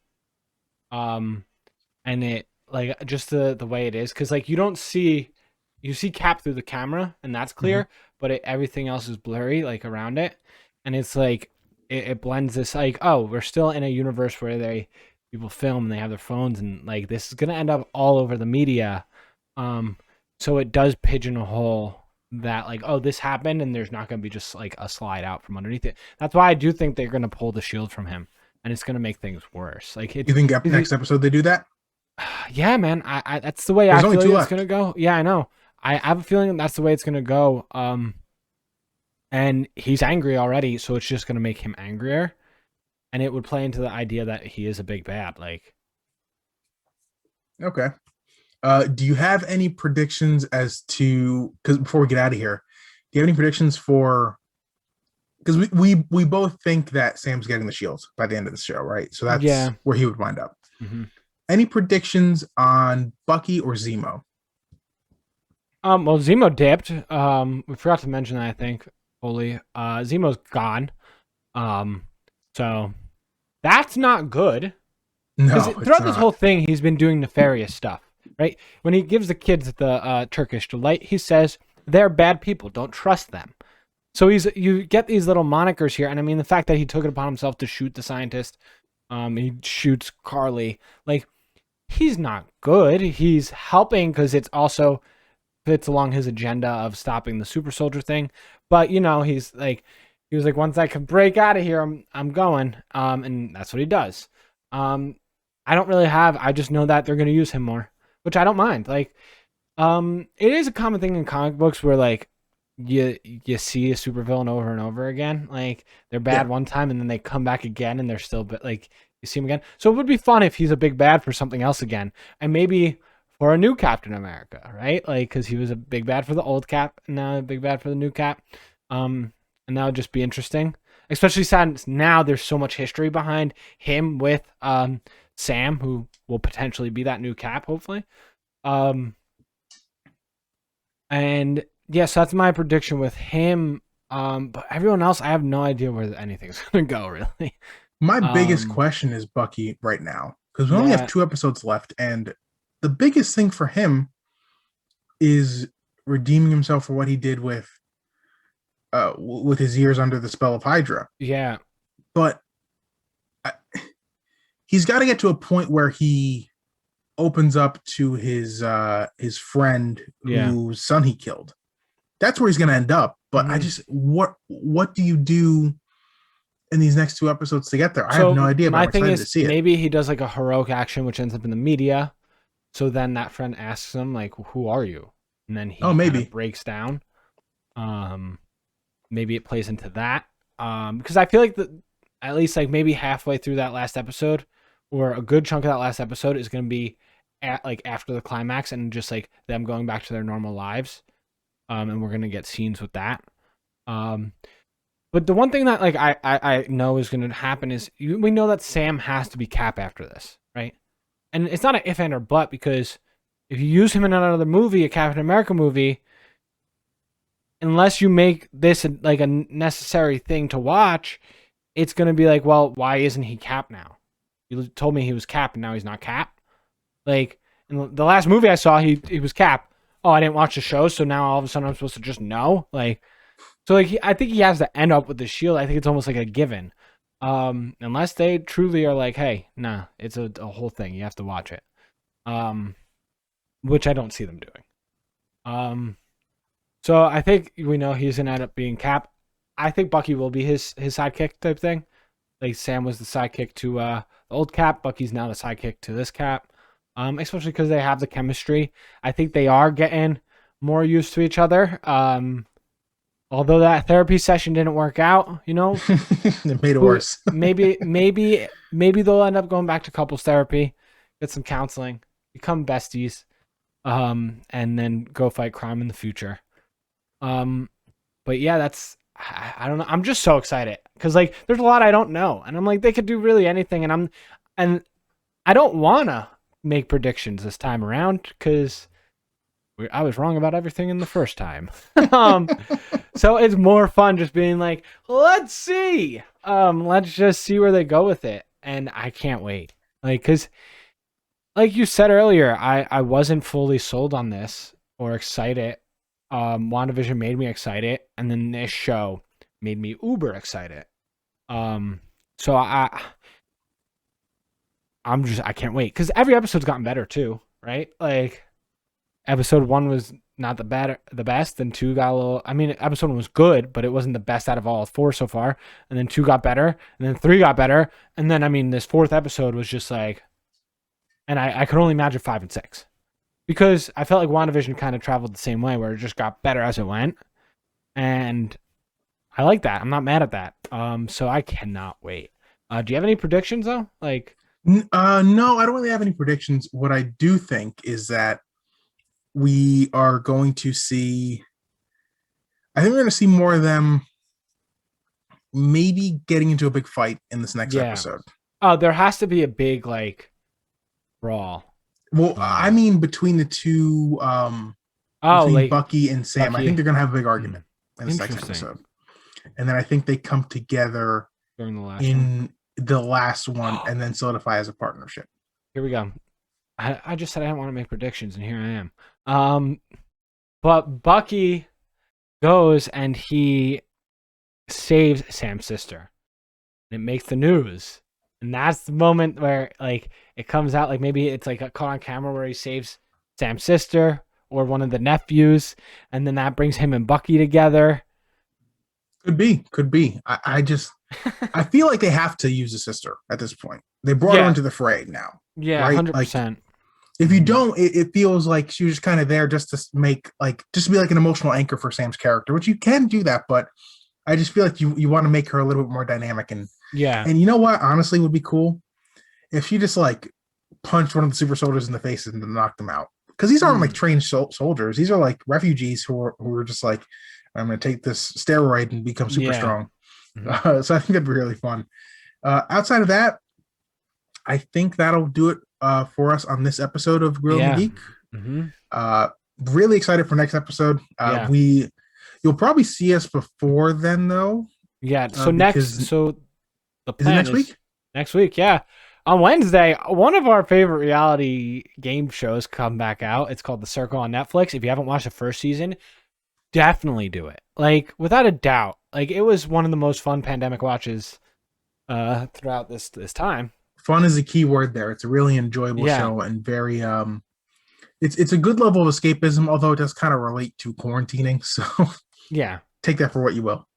And it, like, just the way it is, because like you see Cap through the camera and that's clear, but everything else is blurry, like, around it, and it's like it blends this, like, oh, we're still in a universe where people film and they have their phones, and like this is gonna end up all over the media, so it does pigeonhole that, like, oh, this happened and there's not gonna be just like a slide out from underneath it. That's why I do think they're gonna pull the shield from him. And it's gonna make things worse. Like, you think next episode they do that? Yeah, man. I that's the way I feel it's gonna go. Yeah, I know. I have a feeling that's the way it's gonna go. And he's angry already, so it's just gonna make him angrier, and it would play into the idea that he is a big bad. Like, okay. Do you have any predictions as to, because before we get out of here, do you have any predictions for? Because we both think that Sam's getting the shields by the end of the show, right? So that's where he would wind up. Mm-hmm. Any predictions on Bucky or Zemo? Well, Zemo dipped. We forgot to mention that, I think, fully. Zemo's gone. So that's not good. No, throughout this whole thing, he's been doing nefarious stuff, right? When he gives the kids the Turkish delight, he says they're bad people. Don't trust them. So you get these little monikers here, and I mean the fact that he took it upon himself to shoot the scientist, he shoots Carly. Like, he's not good. He's helping because it's also fits along his agenda of stopping the super soldier thing. But he was like, once I can break out of here, I'm going. And that's what he does. I don't really I just know that they're going to use him more, which I don't mind. Like, it is a common thing in comic books where, like, you see a supervillain over and over again. Like, they're bad one time and then they come back again and they're still like, you see him again. So it would be fun if he's a big bad for something else again, and maybe for a new Captain America, right? Like, because he was a big bad for the old Cap and now a big bad for the new Cap. And that would just be interesting, especially since now there's so much history behind him with Sam, who will potentially be that new Cap, hopefully. And yes, that's my prediction with him. But everyone else, I have no idea where anything's going to go, really. My biggest question is Bucky right now, because we only have 2 episodes left, and the biggest thing for him is redeeming himself for what he did with his years under the spell of Hydra. Yeah. But he's got to get to a point where he opens up to his friend Yeah. whose son he killed. That's where he's going to end up. But I just what do you do in these next two episodes to get there? I have no idea, but my I'm thing excited is to see it. maybe he does like a heroic action, which ends up in the media. So then that friend asks him, like, "Who are you?" And then he Oh, kind maybe. of breaks down. Maybe it plays into that. Because I feel like at least like maybe halfway through that last episode, or a good chunk of that last episode is going to be at like after the climax and just like them going back to their normal lives. And we're gonna get scenes with that. But the one thing that like I know is gonna happen is we know that Sam has to be Cap after this, right? And it's not an if and or but, because if you use him in another movie, a Captain America movie, unless you make this like a necessary thing to watch, it's gonna be like, well, why isn't he Cap now? You told me he was Cap and now he's not Cap. Like in the last movie I saw, he was Cap. Oh, I didn't watch the show, so now all of a sudden I'm supposed to just know. Like, so like I think he has to end up with the shield. I think it's almost like a given, unless they truly are like, hey, nah, it's a whole thing. You have to watch it, which I don't see them doing. So I think we know he's gonna end up being Cap. I think Bucky will be his sidekick type thing. Like Sam was the sidekick to the old Cap. Bucky's now the sidekick to this Cap. Especially because they have the chemistry. I think they are getting more used to each other. Although that therapy session didn't work out, It made it worse. maybe they'll end up going back to couples therapy, get some counseling, become besties, and then go fight crime in the future. But yeah, I don't know. I'm just so excited because like there's a lot I don't know, and I'm like they could do really anything, and I don't wanna make predictions this time around because I was wrong about everything in the first time. So it's more fun just being like, let's see. Let's just see where they go with it. And I can't wait. Like, cause like you said earlier, I wasn't fully sold on this or excited. WandaVision made me excited, and then this show made me uber excited. So I can't wait because every episode's gotten better too, right? Like episode 1 was not the best, and 2 got a little. I mean, episode 1 was good, but it wasn't the best out of all 4 so far. And then 2 got better, and then 3 got better, and then I mean, this 4th episode was just like, and I could only imagine 5 and 6 because I felt like WandaVision kind of traveled the same way, where it just got better as it went, and I like that. I'm not mad at that. So I cannot wait. Do you have any predictions though? Like. No, I don't really have any predictions. What I do think is that we are going to see. I think we're going to see more of them maybe getting into a big fight in this next episode. Oh, there has to be a big like brawl. Well, I mean between the two, between like Bucky and Sam. Bucky. I think they're going to have a big argument in the second episode, and then I think they come together during the last one. And then solidify as a partnership. Here we go. I just said I didn't want to make predictions, and here I am. But Bucky goes and he saves Sam's sister. And it makes the news. And that's the moment where like it comes out, like maybe it's like a caught on camera where he saves Sam's sister or one of the nephews, and then that brings him and Bucky together. Could be. I just I feel like they have to use a sister at this point. They brought her into the fray now. Yeah, right? 100%. Like, if you don't, it feels like she was just kind of there just to just to be like an emotional anchor for Sam's character, which you can do that, but I just feel like you want to make her a little bit more dynamic and you know what honestly would be cool if she just like punched one of the super soldiers in the face and knocked them out, because these aren't like trained soldiers. These are like refugees who are just like, I'm going to take this steroid and become super strong. So I think that'd be really fun. Outside of that, I think that'll do it for us on this episode of Grill and Geek. Really excited for next episode. You'll probably see us before then, though. Yeah. So the plan is it next week? Next week, yeah. On Wednesday, one of our favorite reality game shows come back out. It's called The Circle on Netflix. If you haven't watched the first season, definitely do it. Like, without a doubt. Like, it was one of the most fun pandemic watches throughout this time. Fun is a key word there. It's a really enjoyable Yeah, show and very it's a good level of escapism, although it does kind of relate to quarantining. So yeah. take that for what you will.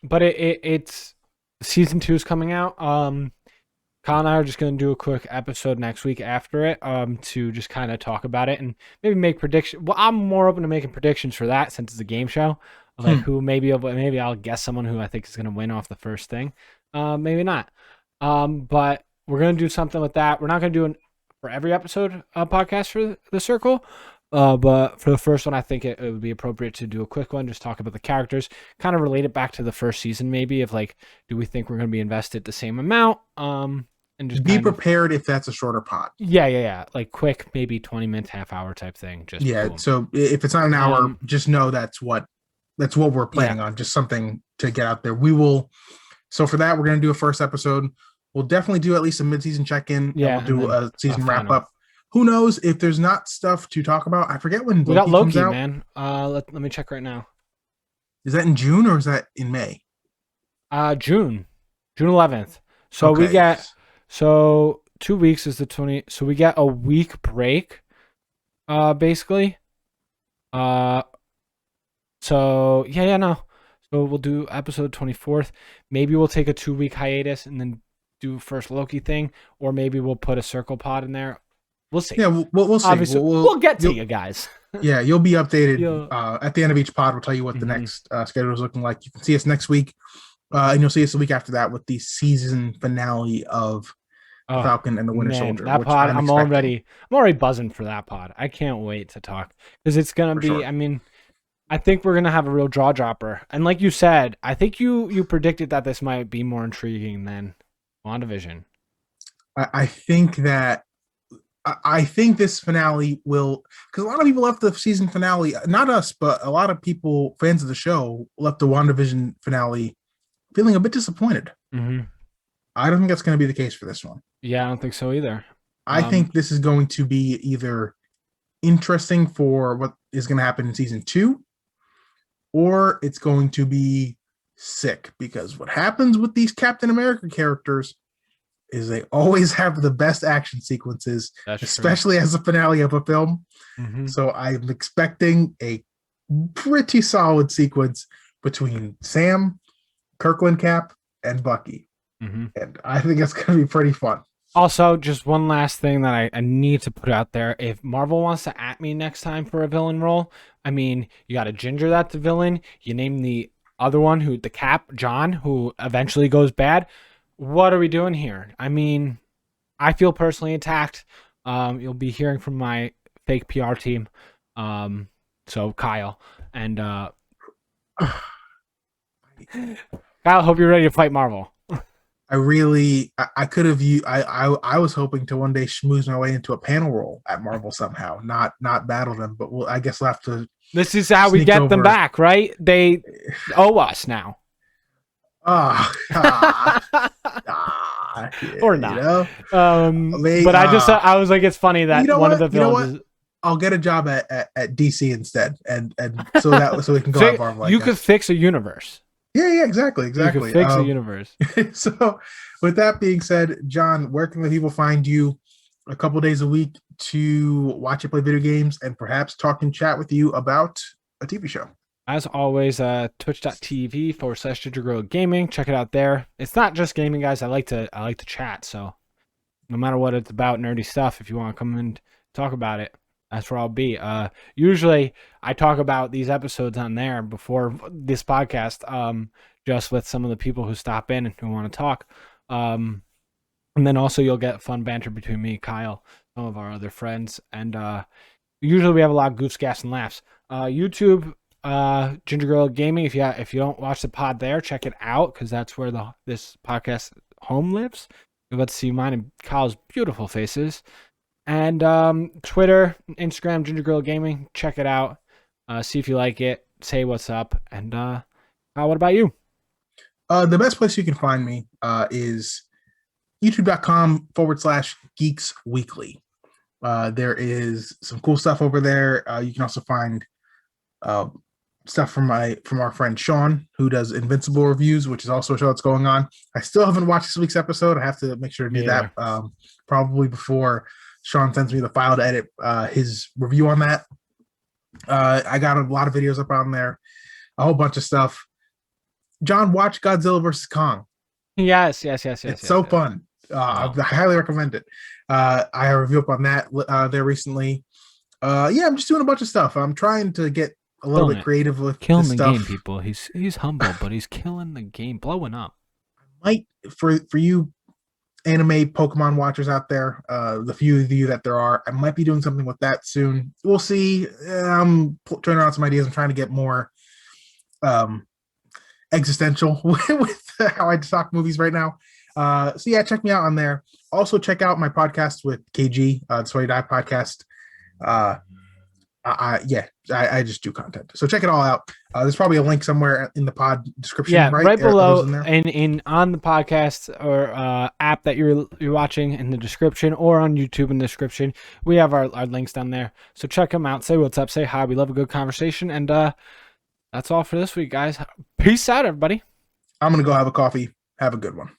But it's season 2 is coming out. Kyle and I are just going to do a quick episode next week after it, to just kind of talk about it and maybe make predictions. Well, I'm more open to making predictions for that since it's a game show. Like who maybe I'll guess someone who I think is going to win off the first thing. Maybe not. But we're going to do something with that. We're not going to do an for every episode podcast for the circle. But for the first one, I think it would be appropriate to do a quick one, just talk about the characters, kind of relate it back to the first season, maybe of like, do we think we're going to be invested the same amount? And just Be prepared if that's a shorter pod. Yeah. Like quick, maybe 20 minutes, half hour type thing. Just Yeah. boom. So if it's not an hour, just know that's what we're planning on. Just something to get out there. We will. So for that, we're going to do a first episode. We'll definitely do at least a mid-season check-in. Yeah. And we'll do a season wrap-up. Who knows if there's not stuff to talk about? I forget when we Loki got Loki, comes out. Man. Let me check right now. Is that in June or is that in May? June 11th. So we get 2 weeks is the 20. So we get a week break, basically. So no. So we'll do episode 24th. Maybe we'll take a 2-week hiatus and then do first Loki thing, or maybe we'll put a circle pod in there. We'll see. Yeah, we'll see. Obviously, we'll get to you guys. Yeah, you'll be updated at the end of each pod. We'll tell you what the next schedule is looking like. You can see us next week, and you'll see us the week after that with the season finale of Falcon and the Winter Soldier. That pod, I'm already buzzing for that pod. I can't wait to talk because it's gonna be. Sure. I mean, I think we're gonna have a real jaw dropper, and like you said, I think you predicted that this might be more intriguing than WandaVision. I think this finale will, because a lot of people left the season finale, not us, but a lot of people, fans of the show, left the WandaVision finale feeling a bit disappointed. Mm-hmm. I don't think that's going to be the case for this one. Yeah, I don't think so either. I think this is going to be either interesting for what is going to happen in season 2, or it's going to be sick, because what happens with these Captain America characters is they always have the best action sequences, especially as a finale of a film. Mm-hmm. So I'm expecting a pretty solid sequence between Sam, Kirkland Cap, and Bucky. Mm-hmm. And I think it's going to be pretty fun. Also, just one last thing that I need to put out there. If Marvel wants to at me next time for a villain role, I mean, you got to Ginger that the villain. You name the other one, who the Cap, John, who eventually goes bad. What are we doing here? I mean, I feel personally attacked. You'll be hearing from my fake PR team. So Kyle and Kyle, hope you're ready to fight Marvel. I could have I was hoping to one day schmooze my way into a panel role at Marvel somehow, not battle them, but I guess we'll have to. This is how we get them back, right? They owe us now. Or not. You know? But I was like, it's funny that one of the villains. I'll get a job at DC instead, and so we can go out Marvel. You could fix a universe. Yeah, exactly. You could fix a universe. So, with that being said, John, where can the people find you a couple days a week to watch you play video games and perhaps talk and chat with you about a TV show? As always, twitch.tv/Ginger Gaming. Check it out there. It's not just gaming, guys. I like to chat. So no matter what it's about, nerdy stuff, if you want to come and talk about it, that's where I'll be. Usually I talk about these episodes on there before this podcast, just with some of the people who stop in and who want to talk. And then also you'll get fun banter between me, Kyle, some of our other friends. And usually we have a lot of goofs, gas, and laughs. YouTube, Ginger Girl Gaming. If you don't watch the pod there, check it out, because that's where this podcast home lives. You'll get to see mine and Kyle's beautiful faces. And Twitter, Instagram, Ginger Girl Gaming. Check it out. See if you like it. Say what's up. And what about you? The best place you can find me is youtube.com/Geeks Weekly. There is some cool stuff over there. You can also find stuff from our friend Sean, who does Invincible reviews, which is also a show that's going on. I still haven't watched this week's episode. I have to make sure to do that probably before Sean sends me the file to edit his review on that. I got a lot of videos up on there, a whole bunch of stuff. John, watch Godzilla vs. Kong. Yes. It's so fun. I highly recommend it. I have a review up on that there recently. I'm just doing a bunch of stuff. I'm trying to get a little bit creative with killing this the stuff. game, people. He's humble, but he's killing the game, blowing up. Might for you anime Pokemon watchers out there, the few of you that there are, I might be doing something with that soon. We'll see. I'm trying out some ideas. I'm trying to get more existential with how I talk movies right now. So yeah, check me out on there. Also check out my podcast with KG, the Sweaty Die podcast. I just do content, so check it all out. There's probably a link somewhere in the pod description. Yeah, right below in in on the podcast or app that you're watching in the description, or on YouTube in the description. We have our links down there, so check them out. Say what's up, say hi. We love a good conversation, and that's all for this week, guys. Peace out, everybody. I'm gonna go have a coffee. Have a good one.